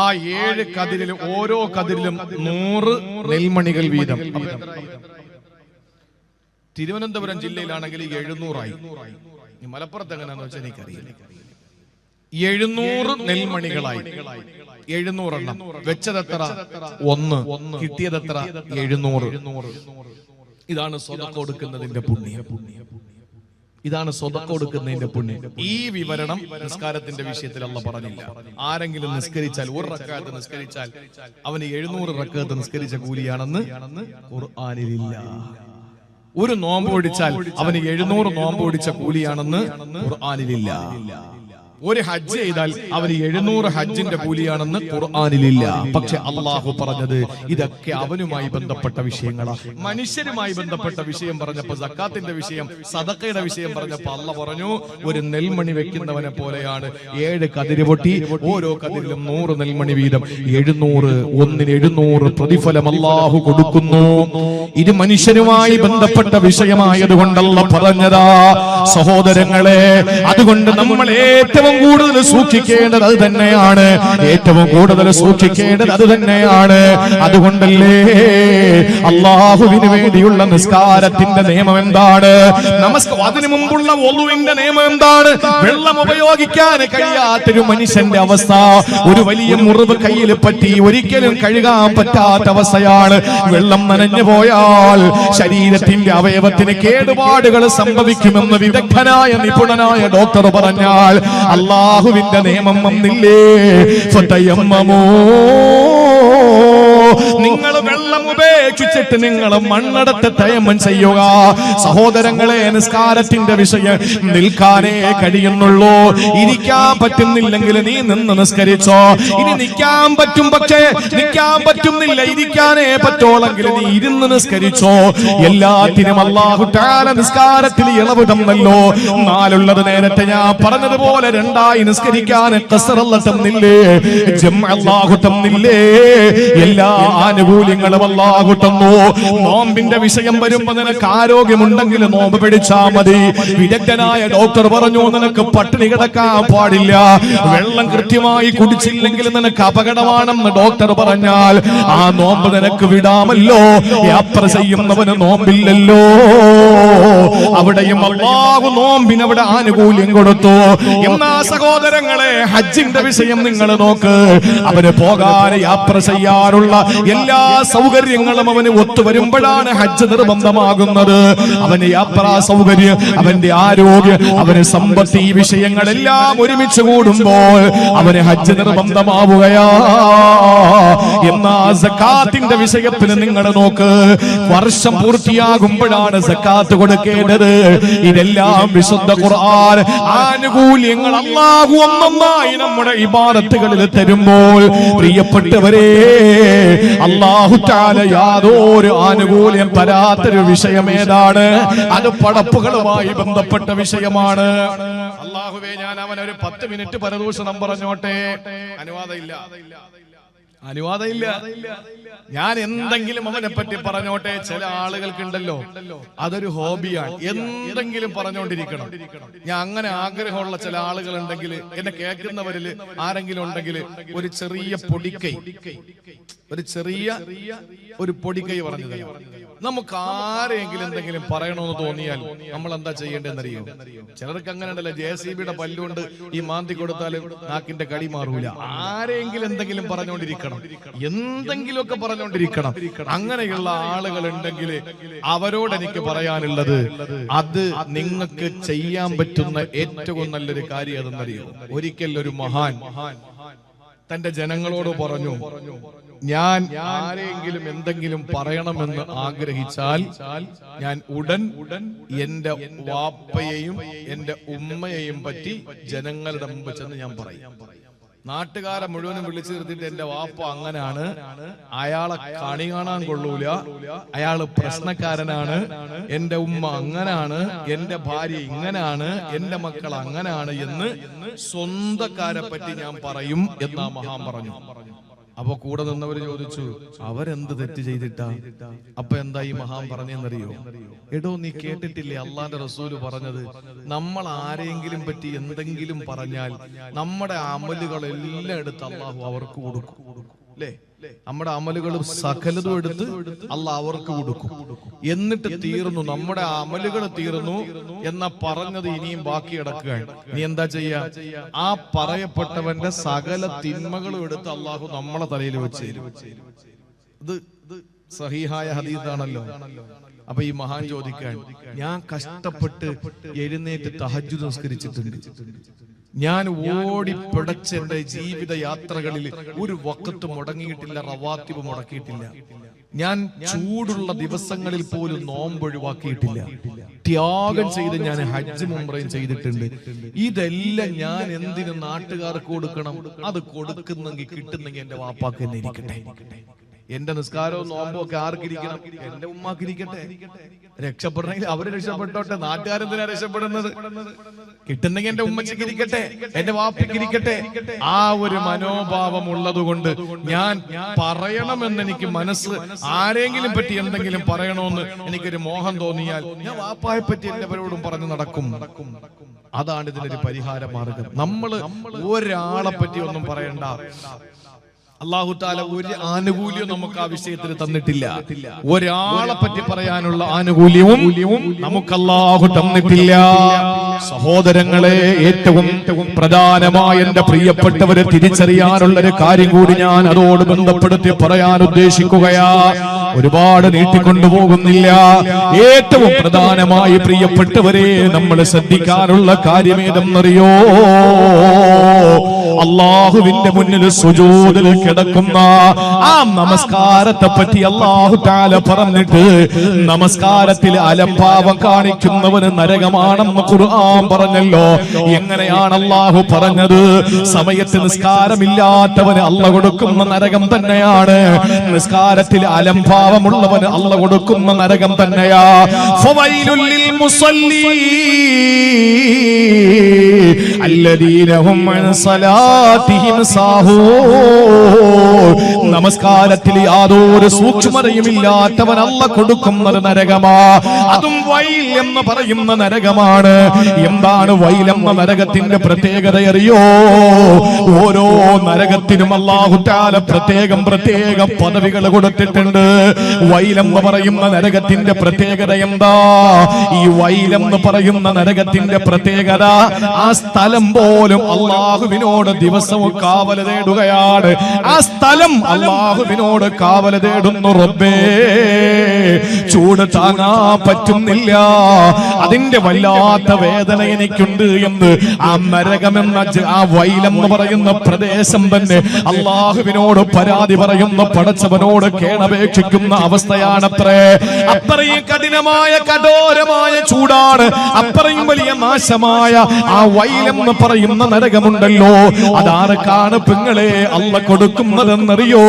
ആ 7 കതിരിൽ ഓരോ കതിരിലും 100 നെൽമണികൾ വീതം. തിരുവനന്തപുരം ജില്ലയിലാണെങ്കിൽ 700 മലപ്പുറത്ത് എങ്ങനെയാന്ന് വെച്ചാൽ എനിക്കറിയില്ല. 700 നെൽമണികളായി. 700 എണ്ണം വെച്ചതെത്ര? 1. കിട്ടിയതെത്ര? 700. ഇതാണ് സ്വതക്ക കൊടുക്കുന്നതിന്റെ പുണ്യം. ഇതാണ് സ്വതക്ക കൊടുക്കുന്നതിന്റെ പുണ്യം. ഈ വിവരണം നിസ്കാരത്തിന്റെ വിഷയത്തിൽ അല്ലാഹു പറഞ്ഞില്ല. ആരെങ്കിലും നിസ്കരിച്ചാൽ, 1 റക്അത്ത് നിസ്കരിച്ചാൽ അവന് 700 റക്അത്ത് നിസ്കരിച്ച കൂലിയാണെന്ന് ഖുർആനിലില്ല. ഒരു നോമ്പ് പിടിച്ചാൽ അവന് 700 നോമ്പ് പിടിച്ച കൂലിയാണെന്ന് ഖുർആനിലില്ല. ഒരു ഹജ്ജ് ചെയ്താൽ അവന് 700 ഹജ്ജിന്റെ കൂലിയാണെന്ന് ഖുർആനിലില്ല. പക്ഷെ അള്ളാഹു പറഞ്ഞത് ഇതൊക്കെ അവനുമായി ബന്ധപ്പെട്ട വിഷയങ്ങളാണ്. മനുഷ്യരുമായി ബന്ധപ്പെട്ട വിഷയം പറഞ്ഞപ്പോ, സക്കാത്തിന്റെ വിഷയം, സദഖയുടെ വിഷയം പറഞ്ഞപ്പോ അള്ളാഹു പറഞ്ഞു ഒരു നെൽമണി വെക്കുന്നവനെ പോലെയാണ്. 7 കതിര് പൊട്ടി, ഓരോ കതിരിലും 100 നെൽമണി വീതം. 700, ഒന്നിന് 700 പ്രതിഫലം അള്ളാഹു കൊടുക്കുന്നു. ഇത് മനുഷ്യരുമായി ബന്ധപ്പെട്ട വിഷയമായതുകൊണ്ടല്ല പറഞ്ഞതാ സഹോദരങ്ങളെ. അതുകൊണ്ട് നമ്മൾ ഏറ്റവും കൂടുതൽ സൂക്ഷിക്കേണ്ടത് അത് തന്നെയാണ്. ഏറ്റവും കൂടുതൽ സൂക്ഷിക്കേണ്ടത് അത് തന്നെയാണ്. അതുകൊണ്ടല്ലേ അള്ളാഹുവിന് വേണ്ടിയുള്ള നിസ്കാരത്തിന്റെ നിയമം എന്താണ്? അതിനു മുമ്പുള്ള വുളുവിന്റെ നിയമം എന്താണ്? വെള്ളം ഉപയോഗിക്കാൻ കഴിയാത്തൊരു മനുഷ്യന്റെ അവസ്ഥ, ഒരു വലിയ മുറിവ് കയ്യിൽ പറ്റി ഒരിക്കലും കഴുകാൻ പറ്റാത്ത അവസ്ഥയാണ്. വെള്ളം നനഞ്ഞു പോയാൽ ശരീരത്തിന്റെ അവയവത്തിന് കേടുപാടുകൾ സംഭവിക്കുമെന്ന് വിദഗ്ധനായ നിപുണനായ ഡോക്ടർ പറഞ്ഞാൽ അല്ലാഹുവിന്റെ നിയമം വന്നില്ലേ? ഫതയമ്മമൂ, നിങ്ങൾ വെള്ളം ഉപേക്ഷിച്ചിട്ട് നിങ്ങൾ മണ്ണെടുത്ത് തയമ്മം ചെയ്യുക. സഹോദരങ്ങളെ, നിസ്കാരത്തിന്റെ വിഷയം നിൽക്കാനേ കഴിയുന്നുള്ളൂ. ഇരിക്കാൻ പറ്റുന്നില്ലെങ്കിൽ നീ നിന്ന് നിസ്കരിച്ചോ. ഇനി നിൽക്കാൻ പറ്റും, പക്ഷേ നിൽക്കാൻ പറ്റുന്നില്ല, ഇരിക്കാനേ പറ്റോളെങ്കിൽ നീ ഇരുന്ന് നിസ്കരിച്ചോ. എല്ലാത്തിനും അല്ലാഹു തആല നിസ്കാരത്തിൽ ഇളവ് തന്നല്ലോ. 4 നേരത്തെ ഞാൻ പറഞ്ഞതുപോലെ 2 നിസ്കരിക്കാൻ ഖസ്റല്ല തന്നില്ലേ, ജംഅ അല്ലാഹു തന്നില്ലേ, എല്ലാ ആനുകൂല്യങ്ങളും അല്ലാഹു തന്നു. നോമ്പിന്റെ വിഷയം വരുമ്പോ നിനക്ക് ആരോഗ്യമുണ്ടെങ്കിൽ നോമ്പ് പിടിച്ചാ മതി. വിദഗ്ധനായ ഡോക്ടർ പറഞ്ഞു നിനക്ക് പട്ടിണി കിടക്കാൻ പാടില്ല, വെള്ളം കൃത്യമായി കുടിച്ചില്ലെങ്കിൽ നിനക്ക് അപകടമാണെന്ന് ഡോക്ടർ പറഞ്ഞാൽ ആ നോമ്പ് നിനക്ക് വിടാമല്ലോ. യാത്ര ചെയ്യുന്നവന് നോമ്പില്ലല്ലോ. അവിടെയും അല്ലാഹു നോമ്പിന് അവിടെ ആനുകൂല്യം കൊടുത്തു. എന്നാ സഹോദരങ്ങളെ, ഹജ്ജിന്റെ വിഷയം നിങ്ങൾ നോക്ക്. അവന് പോകാൻ യാത്ര ചെയ്യാനുള്ള എല്ലാ സൗകര്യങ്ങളും അവന് ഒത്തുവരുമ്പോഴാണ് ഹജ്ജ് നിർബന്ധമാകുന്നത്. അവന് യാത്രാ സൗകര്യം, അവന്റെ ആരോഗ്യം, അവന് സമ്പത്ത്, ഈ വിഷയങ്ങളെല്ലാം ഒരുമിച്ച് കൂടുമ്പോൾ അവന് ഹജ്ജ് നിർബന്ധമാവുകയാ. എന്നാ സക്കാത്തിന്റെ വിഷയത്തിന് നിങ്ങൾ നോക്ക്. വർഷം പൂർത്തിയാകുമ്പോഴാണ് സക്കാത്ത് കൊടുക്കേണ്ടത്. ഇതെല്ലാം വിശുദ്ധ ഖുർആൻ ആനുകൂല്യങ്ങൾ അല്ലാഹു ഒന്നൊന്നായി നമ്മുടെ ഇബാദത്തുകളിൽ തരുമ്പോൾ പ്രിയപ്പെട്ടവരെ, അല്ലാഹു തആല യാതൊരു ആനുകൂല്യം തരാത്തൊരു വിഷയം ഏതാണ്? അത് പടപ്പുകളുമായി ബന്ധപ്പെട്ട വിഷയമാണ്. അല്ലാഹുവേ, ഞാൻ അവനൊരു 10 മിനിറ്റ് പരദൂഷണം പറഞ്ഞോട്ടെ? അനുവാദമില്ല. ഞാൻ എന്തെങ്കിലും അവനെ പറ്റി പറഞ്ഞോട്ടെ? ചില ആളുകൾക്കുണ്ടല്ലോ അതൊരു ഹോബിയാണ്, എന്തെങ്കിലും പറഞ്ഞോണ്ടിരിക്കണം. ഞാൻ അങ്ങനെ ആഗ്രഹമുള്ള ചില ആളുകൾ ഉണ്ടെങ്കിൽ, എന്നെ കേൾക്കുന്നവരിൽ ആരെങ്കിലും ഉണ്ടെങ്കിൽ ഒരു ചെറിയ പൊടിക്കൈ പറഞ്ഞു തരാം. നമുക്ക് ആരെങ്കിലും എന്തെങ്കിലും പറയണമെന്ന് തോന്നിയാൽ നമ്മൾ എന്താ ചെയ്യേണ്ടതെന്നറിയോ? ചിലർക്ക് അങ്ങനെ ഉണ്ടല്ലോ, JCBയുടെ പല്ലുകൊണ്ട് ഈ മാന്തി കൊടുത്താലും നാക്കിന്റെ കടി മാറൂല. ആരെങ്കിലും എന്തെങ്കിലും പറഞ്ഞുകൊണ്ടിരിക്കണം, എന്തെങ്കിലുമൊക്കെ പറഞ്ഞുകൊണ്ടിരിക്കണം. അങ്ങനെയുള്ള ആളുകൾ ഉണ്ടെങ്കിൽ അവരോട് എനിക്ക് പറയാനുള്ളത്, അത് നിങ്ങൾക്ക് ചെയ്യാൻ പറ്റുന്ന ഏറ്റവും നല്ലൊരു കാര്യം അതെന്നറിയോ? ഒരിക്കൽ ഒരു മഹാൻ തന്റെ ജനങ്ങളോട് പറഞ്ഞു, ഞാൻ ആരെങ്കിലും എന്തെങ്കിലും പറയണമെന്ന് ആഗ്രഹിച്ചാൽ ഞാൻ ഉടൻ എന്റെ വാപ്പയെയും എന്റെ ഉമ്മയെയും പറ്റി ജനങ്ങളുടെ മുമ്പ് ചെന്ന് ഞാൻ പറയും. നാട്ടുകാരെ മുഴുവനും വിളിച്ചു നിർത്തിയിട്ട് എന്റെ വാപ്പ അങ്ങനാണ്, അയാളെ കണി കാണാൻ കൊള്ളൂല, അയാള് പ്രശ്നക്കാരനാണ്, എന്റെ ഉമ്മ അങ്ങനാണ്, എന്റെ ഭാര്യ ഇങ്ങനാണ്, എന്റെ മക്കൾ അങ്ങനാണ് എന്ന് സ്വന്തക്കാരെ പറ്റി ഞാൻ പറയും എന്നാ മഹാൻ പറഞ്ഞു. അപ്പൊ കൂടെ നിന്നവര് ചോദിച്ചു, അവരെന്ത് തെറ്റ് ചെയ്തിട്ടാ? അപ്പൊ എന്താ ഈ മഹാൻ പറഞ്ഞെന്നറിയോ? എടോ, നീ കേട്ടിട്ടില്ലേ അള്ളാന്റെ റസൂല് പറഞ്ഞത്, നമ്മൾ ആരെങ്കിലും പറ്റി എന്തെങ്കിലും പറഞ്ഞാൽ നമ്മുടെ അമലുകളെല്ലാം എടുത്ത് അള്ളാഹു അവർക്ക് കൊടുക്കും അല്ലേ? നമ്മുടെ അമലുകളും സകലതും എടുത്ത് അള്ളാഹ് അവർക്ക് കൊടുക്കും. എന്നിട്ട് തീർന്നു, നമ്മുടെ അമലുകൾ തീർന്നു എന്ന പറഞ്ഞത് ഇനിയും ബാക്കി കിടക്കുകയാണ്. നീ എന്താ ചെയ്യാ? ആ പറയപ്പെട്ടവന്റെ സകല തിന്മകളും എടുത്ത് അള്ളാഹു നമ്മളെ തലയിൽ വെച്ച് ഇത് സഹീഹായ ഹദീസാണല്ലോ. അപ്പൊ ഈ മഹാൻ ചോദിക്കാൻ, ഞാൻ കഷ്ടപ്പെട്ട് എഴുന്നേറ്റ് തഹജ്ജുദ് നിസ്കരിച്ചിട്ടുണ്ട്, ഞാൻ ഓടി പിടച്ച് എന്റെ ജീവിത യാത്രകളിൽ ഒരു വഖത്ത് മുടങ്ങിയിട്ടില്ല, റവാത്തിബ് മുടക്കിയിട്ടില്ല, ഞാൻ ചൂടുള്ള ദിവസങ്ങളിൽ പോലും നോമ്പ് ഒഴിവാക്കിയിട്ടില്ല, ത്യാഗം ചെയ്ത് ഞാൻ ഹജ്ജ് ഉംറയും ചെയ്തിട്ടുണ്ട്. ഇതെല്ലാം ഞാൻ എന്തിനു നാട്ടുകാർക്ക് കൊടുക്കണം? അത് കൊടുക്കുന്നെങ്കിൽ കിട്ടുന്നെങ്കിൽ എന്റെ വാപ്പാക്ക് തന്നെ ഇരിക്കട്ടെ. എന്റെ നിസ്കാരവും നോമ്പും ഒക്കെ ആർക്കിരിക്കണം? എന്റെ ഉമ്മാക്കിരിക്കട്ടെ. രക്ഷപ്പെടണമെങ്കിൽ അവര് രക്ഷപ്പെട്ടോട്ടെ, നാട്ടുകാരെന്തിനാ രക്ഷപ്പെടുന്നത്? കിട്ടുന്നെങ്കിൽ എന്റെ ഉമ്മച്ചിക്ക് ഇരിക്കട്ടെ, എന്റെ വാപ്പയ്ക്കിരിക്കട്ടെ. ആ ഒരു മനോഭാവം ഉള്ളത് കൊണ്ട് ഞാൻ പറയണമെന്ന് എനിക്ക് മനസ്സ്, ആരെങ്കിലും പറ്റി എന്തെങ്കിലും പറയണമെന്ന് എനിക്കൊരു മോഹം തോന്നിയാൽ ഞാൻ വാപ്പായെ പറ്റി എല്ലാവരോടും പറഞ്ഞു നടക്കും. അതാണ് ഇതിനൊരു പരിഹാര മാർഗം. നമ്മള് ഒരാളെ പറ്റി ഒന്നും പറയണ്ട. അല്ലാഹു തആല ഒരു ആനുകൂല്യവും നമുക്ക് ആ വിഷയത്തിൽ തന്നിട്ടില്ല. ഒരാളെ പറ്റി പറയാനുള്ള ആനുകൂല്യവും നമുക്ക് അല്ലാഹു തന്നിട്ടില്ല. സഹോദരങ്ങളെ, ഏറ്റവും പ്രധാനമായ എന്റെ പ്രിയപ്പെട്ടവരെ തിരിച്ചറിയാനുള്ള ഒരു കാര്യം കൂടി ഞാൻ അതോട് ബന്ധപ്പെടുത്തി പറയാൻ ഉദ്ദേശിക്കുകയാ. ഒരുപാട് നീട്ടിക്കൊണ്ടുപോകുന്നില്ല. ഏറ്റവും പ്രധാനമായി പ്രിയപ്പെട്ടവരെ നമ്മൾ ശ്രദ്ധിക്കാനുള്ള കാര്യമേതെന്നറിയോ? അല്ലാഹുവിന്റെ മുന്നിൽ സുജൂദിൽ കിടക്കുന്ന ആ നമസ്കാരത്തെ പറ്റി അല്ലാഹു തആല പറഞ്ഞിട്ട്, നമസ്കാരത്തിൽ അലംഭാവം കാണിക്കുന്നവന് നരകമാണെന്ന് ഖുർആൻ പറഞ്ഞല്ലോ. എങ്ങനെയാണ് അല്ലാഹു പറഞ്ഞത്? സമയത്ത് നിസ്കാരമില്ലാത്തവന് അല്ലാഹു കൊടുക്കുന്ന നരകം തന്നെയാണ്. നിസ്കാരത്തിൽ അലംഭാവമുള്ളവന് അല്ലാഹു കൊടുക്കുന്ന നരകം തന്നെയാ. ഫവൈലുൽ ലിൽ മുസല്ലീൻ അല്ലദീന ഹും അൻ സലാത്തിഹിം സാഹൂൻ. നമസ്കാരത്തിൽ യാതൊരു സൂക്ഷ്മതയുമില്ലാത്തവൻ അല്ലാഹു കൊടുക്കുന്നത് നരകമാ. അതും വൈൽ എന്ന് പറയുന്ന നരകമാണ്. എന്താണ് വൈൽ എന്ന നരകത്തിന്റെ പ്രത്യേകത അറിയോ? ഓരോ നരകത്തിനും അല്ലാഹു തആല പ്രത്യേകം പദവികൾ കൊടുത്തിട്ടുണ്ട്. വൈൽ എന്ന് പറയുന്ന നരകത്തിന്റെ പ്രത്യേകത എന്താ? ഈ വൈൽ എന്ന് പറയുന്ന നരകത്തിന്റെ പ്രത്യേകത, ആ സ്ഥലം പോലും അല്ലാഹുവിനോട് ദിവസവും കാവൽ തേടുകയാണ്. ആ സ്ഥലം അല്ലാഹുവിനോട് കാവൽ തേടുന്നു. റബ്ബേ, ചൂട് താങ്ങാൻ പറ്റുന്നില്ല, അതിന്റെ വല്ലാത്ത വേദന എനിക്കുണ്ട് എന്ന് ആ നരകമെന്ന ആ വൈലെന്ന് പറയുന്ന പ്രദേശം തന്നെ അല്ലാഹുവിനോട് പരാതി പറയുന്ന, പടച്ചവനോട് കേണപേക്ഷിക്കുന്ന അവസ്ഥയാണത്രേ. അത്രയും കഠിനമായ കഠോരമായ ചൂടാണ്, അത്രയും വലിയ നാശമായ ആ വൈലെന്ന് പറയുന്ന നരകമുണ്ടല്ലോ. അതാർക്കാണ് പെങ്ങളെ അല്ലാഹു കൊടുക്കുന്നതെന്നറിയോ?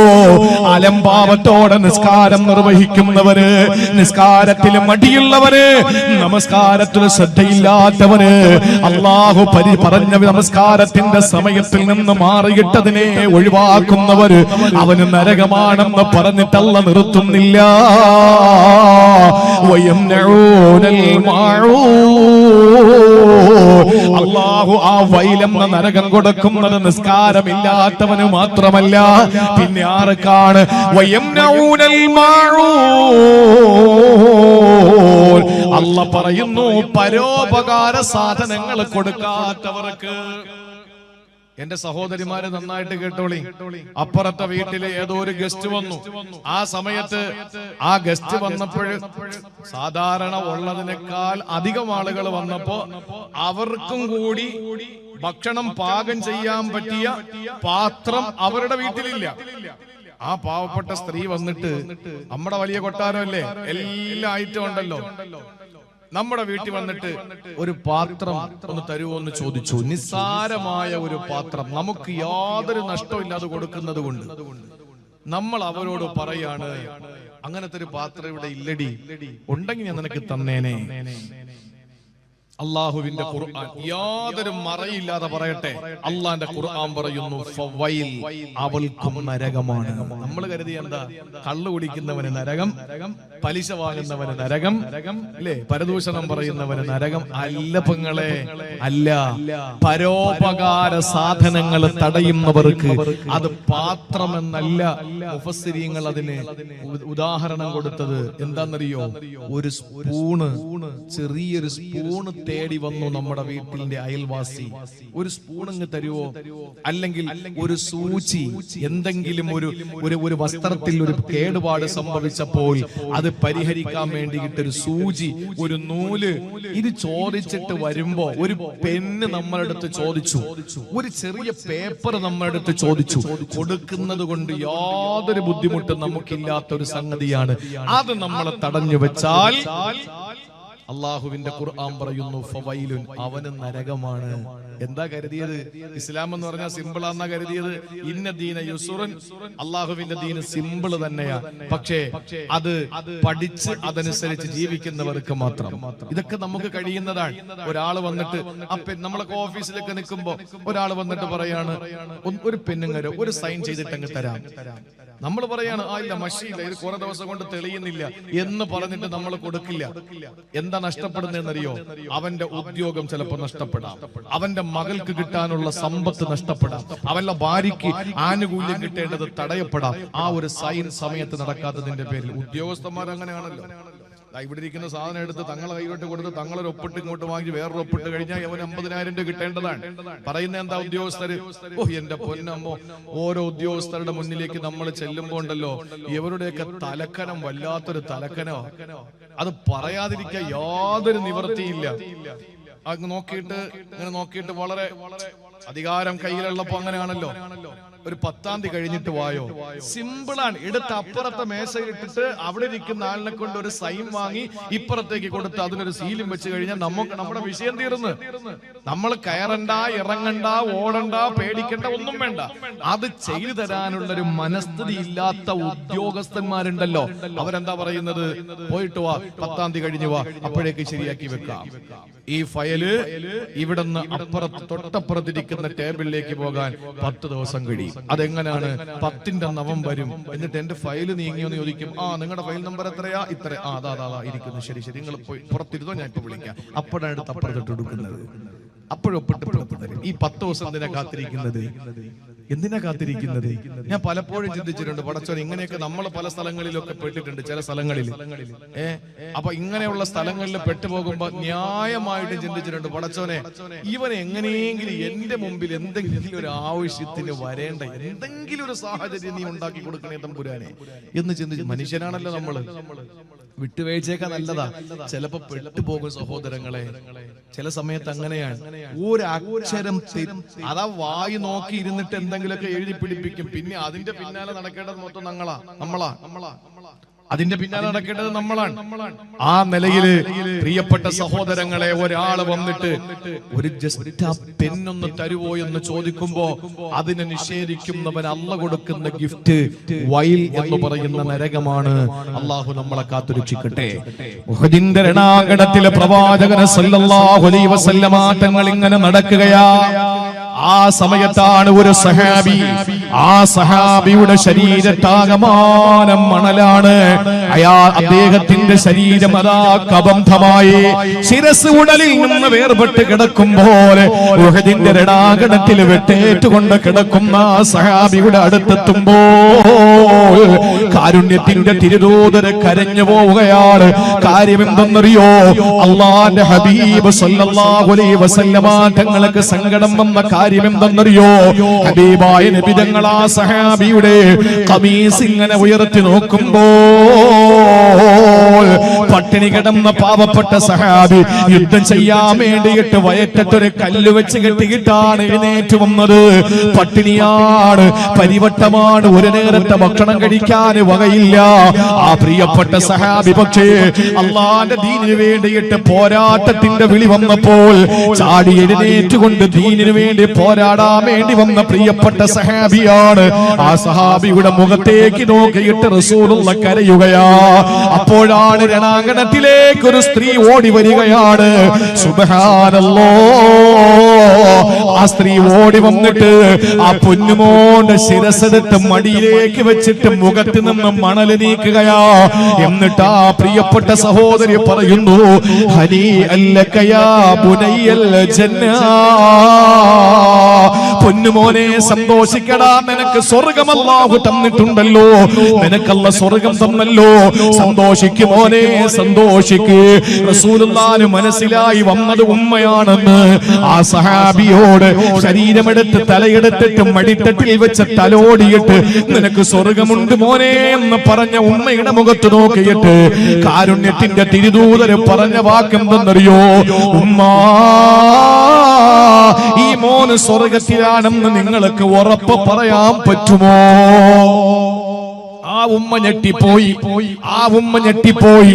അലംഭാവത്തോടെ നിസ്കാരം നിർവഹിക്കുന്നവര്, നിസ്കാരത്തിൽ മടിയുള്ളവര്, നമസ്കാരത്തിൽ ശ്രദ്ധയില്ലാത്തവന്, അല്ലാഹു പറഞ്ഞ നമസ്കാരത്തിന്റെ സമയത്തിൽ നിന്ന് മാറിയിട്ടതിനെ ഒഴിവാക്കുന്നവര്, അവന് നരകമാണെന്ന് പറഞ്ഞിട്ടല്ല നിർത്തുന്നില്ല. അല്ലാഹു ആ വൈലെന്ന നരകം കൊടുക്കുന്നത് നിസ്കാരമില്ലാത്തവന് മാത്രമല്ല, പിന്നെ ആർക്കാണ്? അല്ലാഹു പറയുന്നു, പരോപകാര സാധനങ്ങൾ കൊടുക്കാത്തവർക്ക്. എന്റെ സഹോദരിമാരെ നന്നായിട്ട് കേട്ടോളി. അപ്പുറത്തെ വീട്ടിലെ ഏതോ ഒരു ഗസ്റ്റ് വന്നു. ആ സമയത്ത് ആ ഗസ്റ്റ് വന്നപ്പോൾ സാധാരണ ഉള്ളതിനേക്കാൾ അധികം ആളുകൾ വന്നപ്പോ അവർക്കും കൂടി ഭക്ഷണം പാകം ചെയ്യാൻ പറ്റിയ പാത്രം അവരുടെ വീട്ടിലില്ല. ആ പാവപ്പെട്ട സ്ത്രീ വന്നിട്ട്, നമ്മുടെ വലിയ കൊട്ടാരമല്ലേ, എല്ലാ ഐറ്റം ഉണ്ടല്ലോ, നമ്മുടെ വീട്ടിൽ വന്നിട്ട് ഒരു പാത്രം ഒന്ന് തരുമോ എന്ന് ചോദിച്ചു. നിസ്സാരമായ ഒരു പാത്രം, നമുക്ക് യാതൊരു നഷ്ടമില്ലാതെ കൊടുക്കുന്നത് കൊണ്ട് നമ്മൾ അവരോട് പറയാണ്, അങ്ങനത്തെ ഒരു പാത്രം ഇവിടെ ഇല്ലടി, ഉണ്ടെങ്കിൽ ഞാൻ നിനക്ക് തന്നേനെ. അള്ളാഹുവിന്റെ ഖുർആൻ യാതൊരു മറയില്ലാതെ പറയട്ടെ. അള്ളാന്റെ ഖുർആൻ പറയുന്നു ഫവൈൽ, അവൾക്കും നരകമാണ്. നമ്മൾ കരുതി എന്താ, കള്ളു കുടിക്കുന്നവന് നരകം, പലിശ വാങ്ങുന്നവന് നരകം, അല്ലേ, പരദൂഷണം പറയുന്നവന് നരകം. അല്ല പെങ്ങളെ, അല്ല. പരോപകാര സാധനങ്ങൾ തടയുന്നവർക്ക് അത് പാത്രമെന്നല്ല മുഫസ്സിരീങ്ങൾ അതിന് ഉദാഹരണം കൊടുത്തത്. എന്താണെന്നറിയോ? ഒരു സ്പൂണ്, ചെറിയൊരു സ്പൂണ് തേടി വന്നു നമ്മുടെ വീട്ടിന്റെ അയൽവാസി. ഒരു സ്പൂൺ അങ്ങ് തരുവോ? അല്ലെങ്കിൽ ഒരു സൂചി, എന്തെങ്കിലും ഒരു വസ്ത്രത്തിൽ ഒരു കേടുപാട് സംഭവിച്ചപ്പോൾ അത് പരിഹരിക്കാൻ വേണ്ടിയിട്ട് ഒരു സൂചി, ഒരു നൂല്, ഇത് ചോദിച്ചിട്ട് വരുമ്പോ ഒരു പെണ്ണ് നമ്മളടുത്ത് ചോദിച്ചു, ഒരു ചെറിയ പേപ്പർ നമ്മളടുത്ത് ചോദിച്ചു. കൊടുക്കുന്നത് കൊണ്ട് യാതൊരു ബുദ്ധിമുട്ടും നമുക്കില്ലാത്ത ഒരു സംഗതിയാണ്. അത് നമ്മളെ തടഞ്ഞു വെച്ചാൽ അള്ളാഹുവിന്റെ ഖുർആൻ പറയുന്നു ഫവൈലുൻ, അവന് നരകമാണ്. എന്താ കരുതിയത്? ഇസ്ലാം എന്ന് പറഞ്ഞാൽ സിമ്പിളാന്നാ കരുതിയത്. ഇന്ന ദീന യുസ്റുൻ, അള്ളാഹുവിന്റെ ദീന് സിമ്പിൾ തന്നെയാ. പക്ഷേ അത് പഠിച്ച് അതനുസരിച്ച് ജീവിക്കുന്നവർക്ക് മാത്രം ഇതൊക്കെ നമുക്ക് കഴിയുന്നതാണ്. ഒരാള് വന്നിട്ട് നമ്മളൊക്കെ ഓഫീസിലൊക്കെ നിൽക്കുമ്പോ ഒരാൾ വന്നിട്ട് പറയാണ്, ഒരു പെണ്ണുങ്ങരോ ഒരു സൈൻ ചെയ്തിട്ട് അങ്ങ് തരാം. നമ്മൾ പറയാണ്, ആ ഇല്ല, മഷിയില്ല, ഇത് കുറെ ദിവസം കൊണ്ട് തെളിയുന്നില്ല എന്ന് പറഞ്ഞിട്ട് നമ്മൾ കൊടുക്കില്ല. എന്താ നഷ്ടപ്പെടുന്നതെന്നറിയോ? അവന്റെ ഉദ്യോഗം ചിലപ്പോൾ നഷ്ടപ്പെടാം, അവന്റെ മകൾക്ക് കിട്ടാനുള്ള സമ്പത്ത് നഷ്ടപ്പെടാം, അവന്റെ ഭാര്യയ്ക്ക് ആനുകൂല്യം കിട്ടേണ്ടത് തടയപ്പെടാം. ആ ഒരു സൈൻ സമയത്ത് നടക്കാത്തതിന്റെ പേരിൽ. ഉദ്യോഗസ്ഥന്മാർ അങ്ങനെയാണല്ലോ. ഇവിടെ ഇരിക്കുന്ന സാധനം എടുത്ത് തങ്ങളെ കൈവിട്ട് കൊടുത്ത് തങ്ങളൊരു ഒപ്പിട്ട് ഇങ്ങോട്ട് വാങ്ങി വേറൊരു ഒപ്പിട്ട് കഴിഞ്ഞാൽ അവന് 50,000 രൂപ കിട്ടേണ്ടതാണ്. പറയുന്ന എന്താ ഉദ്യോഗസ്ഥര്? ഓ എന്റെ പൊന്നമ്മോ, ഓരോ ഉദ്യോഗസ്ഥരുടെ മുന്നിലേക്ക് നമ്മൾ ചെല്ലുമ്പോ ഉണ്ടല്ലോ, ഇവരുടെയൊക്കെ തലക്കനം വല്ലാത്തൊരു തലക്കനോ. അത് പറയാതിരിക്കാൻ യാതൊരു നിവൃത്തിയില്ല. അങ്ങ് നോക്കിയിട്ട് വളരെ അധികാരം കയ്യിലുള്ളപ്പോ അങ്ങനെയാണല്ലോ. ഒരു 10-ാം തീയതി കഴിഞ്ഞിട്ട് വായോ, സിമ്പിളാണ്. എടുത്ത് അപ്പുറത്തെ മേശയിട്ടിട്ട് അവിടെ ഇരിക്കുന്ന ആളിനെ കൊണ്ട് ഒരു സൈൻ വാങ്ങി ഇപ്പുറത്തേക്ക് കൊടുത്ത് അതിനൊരു സീലും വെച്ച് കഴിഞ്ഞാൽ നമ്മുടെ വിഷയം തീർന്ന്. നമ്മൾ കയറണ്ട, ഇറങ്ങണ്ട, ഓടണ്ട, പേടിക്കണ്ട, ഒന്നും വേണ്ട. അത് ചെയ്തു തരാനുള്ളൊരു മനസ്ഥിതി ഇല്ലാത്ത ഉദ്യോഗസ്ഥന്മാരുണ്ടല്ലോ. അവരെന്താ പറയുന്നത്? പോയിട്ട് വാ, 10-ാം തീയതി കഴിഞ്ഞു വാ, അപ്പോഴേക്ക് ശരിയാക്കി വെക്കാം. ഈ ഫയല് ഇവിടുന്ന് തൊട്ടപ്പുറത്തിരിക്കുന്ന ടേബിളിലേക്ക് പോകാൻ 10 ദിവസം കഴിയും. അതെങ്ങനെയാണ്? 10ന്റെ നവം വരും. എന്നിട്ട് എന്റെ ഫയല് നീങ്ങിയോന്ന് ചോദിക്കും. ആ, നിങ്ങളുടെ ഫയൽ നമ്പർ എത്രയാ? ഇത്ര. ആ, അതാ ഇരിക്കുന്നു. ശരി, നിങ്ങൾ പോയി പുറത്തിരുന്നോ, ഞാൻ ഇപ്പൊ വിളിക്കാം. അപ്പോഴാണ് എടുത്ത് അപ്പുറത്തിട്ട് കൊടുക്കുന്നത്. അപ്പോഴൊപ്പിട്ട് തരും. ഈ 10 ദിവസം എന്തിനാ കാത്തിരിക്കുന്നത്? ഞാൻ പലപ്പോഴും ചിന്തിച്ചിട്ടുണ്ട്, പടച്ചോൻ ഇങ്ങനെയൊക്കെ നമ്മൾ പല സ്ഥലങ്ങളിലൊക്കെ പെട്ടിട്ടുണ്ട്. ചില സ്ഥലങ്ങളിൽ അപ്പൊ ഇങ്ങനെയുള്ള സ്ഥലങ്ങളിൽ പെട്ടുപോകുമ്പോ ന്യായമായിട്ട് ചിന്തിച്ചിട്ടുണ്ട്, പടച്ചോനെ ഇവൻ എങ്ങനെയെങ്കിലും എന്റെ മുമ്പിൽ എന്തെങ്കിലും ഒരു ആവശ്യത്തിന് വരേണ്ട എന്തെങ്കിലും ഒരു സാഹചര്യം നീ ഉണ്ടാക്കി കൊടുക്കണേ തമ്പുരാനെ എന്ന് ചിന്തിച്ച്. മനുഷ്യനാണല്ലോ നമ്മള്, വിട്ടുവീഴ്ചയൊക്കെ നല്ലതാ. ചിലപ്പോ പെട്ടുപോകും സഹോദരങ്ങളെ. ചില സമയത്ത് അങ്ങനെയാണ്. ഒരു അക്ഷരം അതാ വായി നോക്കി ഇരുന്നിട്ട് എന്തെങ്കിലുമൊക്കെ എഴുതി പിടിപ്പിക്കും. പിന്നെ അതിന്റെ പിന്നാലെ നടക്കേണ്ടത് മൊത്തം നമ്മളാ. അതിന്റെ പിന്നാലെ നടക്കേണ്ടത് നമ്മളാണ്. ആ നിലയില് പ്രിയപ്പെട്ട സഹോദരങ്ങളെ, ഒരാള് വന്നിട്ട് ഒരു ജസ്റ്റ് പെന്നൊന്ന് തരുവോ എന്ന് ചോദിക്കുമ്പോ അതിനെ നിഷേധിക്കുന്നവൻ അള്ള കൊടുക്കുന്ന ഗിഫ്റ്റ് വൈൽ എന്ന് പറയുന്ന നരകമാണ്. അള്ളാഹു നമ്മളെ കാത്തുരക്ഷിക്കട്ടെ. ഉഹദിന്റെ രണാങ്കണത്തിലെ പ്രവാചകൻ സല്ലല്ലാഹു അലൈഹി വസല്ലമ തങ്ങൾ ഇങ്ങനെ നടക്കുകയാ. ആ സമയത്താണ് ഒരു സഹാബി, ആ സഹാബിയുടെ ശരീരത്താകമാനം മണലാണ്. അദ്ദേഹത്തിന്റെ ശരീരം അതാ കബന്ധമായി ശിരസ് ഉടലിൽ നിന്ന് വേർപെട്ട് കിടക്കുമ്പോൾ ഉഹദിന്റെ രണാങ്കണത്തിൽ വെട്ടേറ്റുകൊണ്ട് കിടക്കുന്ന സഹാബിയുടെ അടുത്തെത്തുമ്പോൾ കാരുണ്യത്തിന്റെ തിരുദൂതര് കരഞ്ഞു പോവുകയാണ്. കാര്യം എന്തെന്നറിയോ? അല്ലാഹുവിന്റെ ഹബീബ് സല്ലല്ലാഹു അലൈഹി വസല്ലമ തങ്ങൾക്ക് സങ്കടം വന്ന കാര്യം എന്തെന്നറിയോ? ഹബീബായ നബി തങ്ങൾ ആ സഹാബിയുടെ ഖമീസ് ഇങ്ങനെ ഉയർത്തി നോക്കുമ്പോൾ പട്ടിണി കിടന്ന പാവപ്പെട്ട സഹാബി യുദ്ധം ചെയ്യാൻ വേണ്ടിയിട്ട് വയറ്റത്തൊരു കല്ല് വെച്ച് കെട്ടിയിട്ടാണ് എഴുന്നേറ്റ് വന്നത്. പട്ടിണിയാണ്, പരിവട്ടമാണ്, ഒരു നേരത്തെ ഭക്ഷണം കഴിക്കാൻ വകയില്ല. ആ പ്രിയപ്പെട്ട സഹാബി പക്ഷേ അള്ളാന്റെ ദീനിന് വേണ്ടിയിട്ട് പോരാട്ടത്തിന്റെ വിളി വന്നപ്പോൾ ചാടി എഴുന്നേറ്റുകൊണ്ട് ദീനിന് വേണ്ടി പോരാടാൻ വേണ്ടി വന്ന പ്രിയപ്പെട്ട സഹാബിയ കരയുകയാണ്. ആ സഹാബിയുടെ മുഖത്തേക്ക് നോക്കിയിട്ട് റസൂലുള്ള കരയുകയാ. അപ്പോഴാണ് രണാങ്കണത്തിലേക്ക് ഒരു സ്ത്രീ ഓടി വരികയാണ്. സുബ്ഹാനല്ലാഹ്. ആ സ്ത്രീ ഓടി വന്നിട്ട് ആ പൊന്നുമോന്റെ ശിരസെടുത്ത് മടിയിലേക്ക് വെച്ചിട്ട് മുഖത്ത് നിന്ന് മണൽ നീക്കുകയാ. എന്നിട്ട് ആ പ്രിയപ്പെട്ട സഹോദരി പറയുന്നു, ഹനി അല്ലകയാ ബുനയ്യൽ ജന്ന. പൊന്നുമോനെ സന്തോഷിക്കടാ, നിനക്ക് സ്വർഗ്ഗം അല്ലാഹു തന്നിട്ടുണ്ടല്ലോ, നിനക്കല്ല സ്വർഗ്ഗം തന്നല്ലോ, സന്തോഷിക്ക് മോനെ സന്തോഷിക്ക്. റസൂലുള്ളാഹിന് മനസ്സിലായി വന്നത് ഉമ്മയാണെന്ന്. ആ സഹാബിയോട് ശരീരമെടുത്ത് തലയെടുത്തിട്ട് മടിത്തട്ടിൽ വെച്ച് തലോടിയിട്ട് നിനക്ക് സ്വർഗമുണ്ട് മോനെ എന്ന് പറഞ്ഞ ഉമ്മയുടെ മുഖത്ത് നോക്കിയിട്ട് കാരുണ്യത്തിന്റെ തിരുദൂതര് പറഞ്ഞ വാക്കെന്തെന്നറിയോ? ഉമ്മാ, ഈ മോന് സ്വർഗത്തിലാണെന്ന് നിങ്ങൾക്ക് ഉറപ്പ് പറയാൻ പറ്റുമോ? ആ ഉമ്മ ഞെട്ടിപ്പോയി.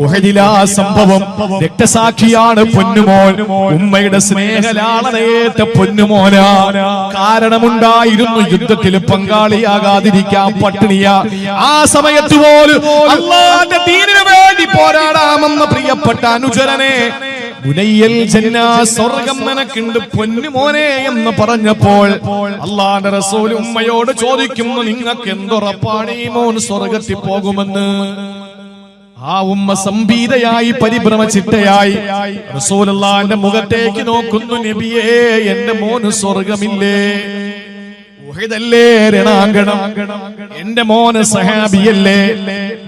ഉഹദിലാ സംഭവം രക്തസാക്ഷിയാണ് പൊന്നുമോൻ. ഉമ്മയുടെ സ്നേഹലാളനയേറ്റ പൊന്നുമോനാ. കാരണമുണ്ടായിരുന്നു യുദ്ധത്തിൽ പങ്കാളിയാകാതിരിക്കാൻ പട്ടിണിയാ. ആ സമയത്ത് പോലും അല്ലാഹുവിന്റെ ദീനിനു വേണ്ടി പോരാടാമെന്ന പ്രിയപ്പെട്ട അനുചരനെ ബുനയ്യൽ ജന്ന, സ്വർഗ്ഗം നിനക്കുണ്ട് പൊന്നുമോനെ എന്ന് പറഞ്ഞപ്പോൾ അല്ലാഹുവിന്റെ റസൂൽ ഉമ്മയോട് ചോദിക്കുന്നു, നിങ്ങൾക്ക് എന്തുറപ്പാണ് ഈ മോൻ സ്വർഗ്ഗത്തിൽ പോകുമെന്ന്? ആ ഉമ്മ സംഭീതയായി പരിഭ്രമചിത്തയായി റസൂലുള്ളാഹിന്റെ മുഖത്തേക്ക് നോക്കുന്നു. നബിയേ, എന്റെ മോന് സ്വർഗ്ഗമില്ലേ? ഉഹദല്ലേ രണാങ്കണം, എന്റെ മോന് സഹാബിയല്ലേ?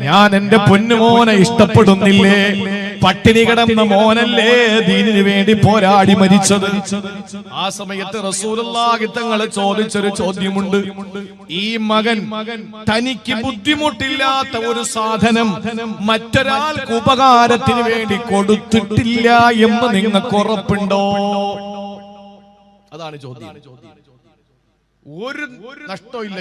ഞാൻ എന്റെ പൊന്നുമോനെ ഇഷ്ടപ്പെടുന്നില്ലേ? പട്ടിണി കിടന്ന മോനല്ലേ ദീനിനു വേണ്ടി പോരാടി മരിച്ചത്? ആ സമയത്ത് റസൂലുള്ളാഹി തങ്ങളെ ചോദിച്ചൊരു ചോദ്യമുണ്ട്. ഈ മകൻ തനിക്ക് ബുദ്ധിമുട്ടില്ലാത്ത ഒരു സാധനം മറ്റൊരാൾക്ക് ഉപകാരത്തിന് വേണ്ടി കൊടുത്തിട്ടില്ല എന്ന് നിങ്ങൾക്ക് ഉറപ്പുണ്ടോ? അതാണ് ചോദ്യം. ഒരു നഷ്ടമില്ല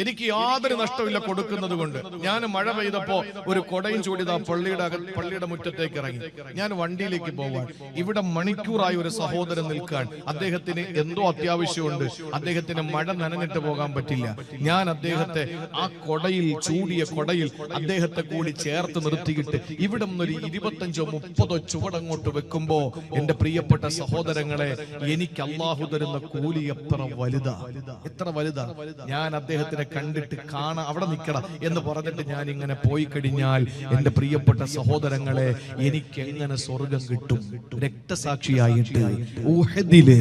എനിക്ക് യാതൊരു നഷ്ടമില്ല കൊടുക്കുന്നത് കൊണ്ട്. ഞാൻ മഴ പെയ്തപ്പോ ഒരു കൊടയും ചൂടിതാ പള്ളിയുടെ മുറ്റത്തേക്ക് ഇറങ്ങി. ഞാൻ വണ്ടിയിലേക്ക് പോവാൻ, ഇവിടെ മണിക്കൂറായി ഒരു സഹോദരൻ നിൽക്കാൻ. അദ്ദേഹത്തിന് എന്തോ അത്യാവശ്യമുണ്ട്, അദ്ദേഹത്തിന് മഴ നനഞ്ഞിട്ട് പോകാൻ പറ്റില്ല. ഞാൻ അദ്ദേഹത്തെ ആ കൊടയിൽ, ചൂടിയ കൊടയിൽ അദ്ദേഹത്തെ കൂടി ചേർത്ത് നിർത്തിയിട്ട് ഇവിടെ നിന്നൊരു 25-30 ചുവടങ്ങോട്ട് വെക്കുമ്പോ എന്റെ പ്രിയപ്പെട്ട സഹോദരങ്ങളെ, എനിക്ക് അല്ലാഹു തരുന്ന കൂലി എത്ര വലുതാ. ഞാൻ അദ്ദേഹത്തിന് കണ്ടിട്ട് കാണാ, അവിടെ നിൽക്കണം എന്ന് പറഞ്ഞിട്ട് ഞാൻ ഇങ്ങനെ പോയി കഴിഞ്ഞാൽ എന്റെ പ്രിയപ്പെട്ട സഹോദരങ്ങളെ, എനിക്ക് എങ്ങനെ സ്വർഗം കിട്ടും? രക്തസാക്ഷിയായിട്ട് ഉഹദിലെ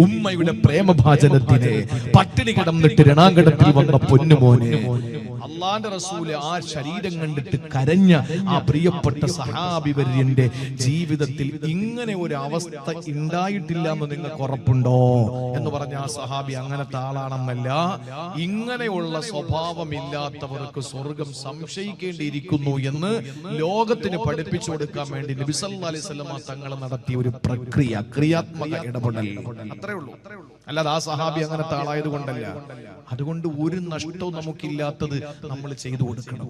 ഉമ്മയുടെ പ്രേമഭാജനത്തിന് പട്ടിണി കിടന്നിട്ട് രണാങ്കണത്തിൽ വന്ന പൊന്നുമോനെ, അല്ലാഹുവിന്റെ റസൂല് ആ ശരീരം കണ്ടിട്ട് കരഞ്ഞ ആ പ്രിയപ്പെട്ട സഹാബി വര്യന്റെ ജീവിതത്തിൽ ഇങ്ങനെ ഒരു അവസ്ഥ ഉണ്ടായിട്ടില്ല എന്ന് നിങ്ങൾക്ക് ഉറപ്പുണ്ടോ എന്ന് പറഞ്ഞ ആ സഹാബി അങ്ങനത്തെ ആളാണെന്നല്ല, ഇങ്ങനെയുള്ള സ്വഭാവമില്ലാത്തവർക്ക് സ്വർഗം സംശയിക്കേണ്ടിയിരിക്കുന്നു എന്ന് ലോകത്തിന് പഠിപ്പിച്ചു കൊടുക്കാൻ വേണ്ടി നബി സല്ലല്ലാഹു അലൈഹി വസല്ലം തങ്ങൾ നടത്തിയ ഒരു പ്രക്രിയ, ക്രിയാത്മക ഇടപെടൽ, അത്രേ ഉള്ളൂ. അല്ലാതെ ആ സഹാബി അങ്ങനത്തെ ആളായത് കൊണ്ടല്ല. അതുകൊണ്ട് ഒരു നഷ്ടവും നമുക്കില്ലാത്തത് നമ്മൾ ചെയ്തു കൊടുക്കണം.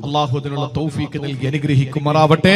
അല്ലാഹു അതിനുള്ള തൗഫീഖ് നൽകി അനുഗ്രഹിക്കുമാറാവട്ടെ.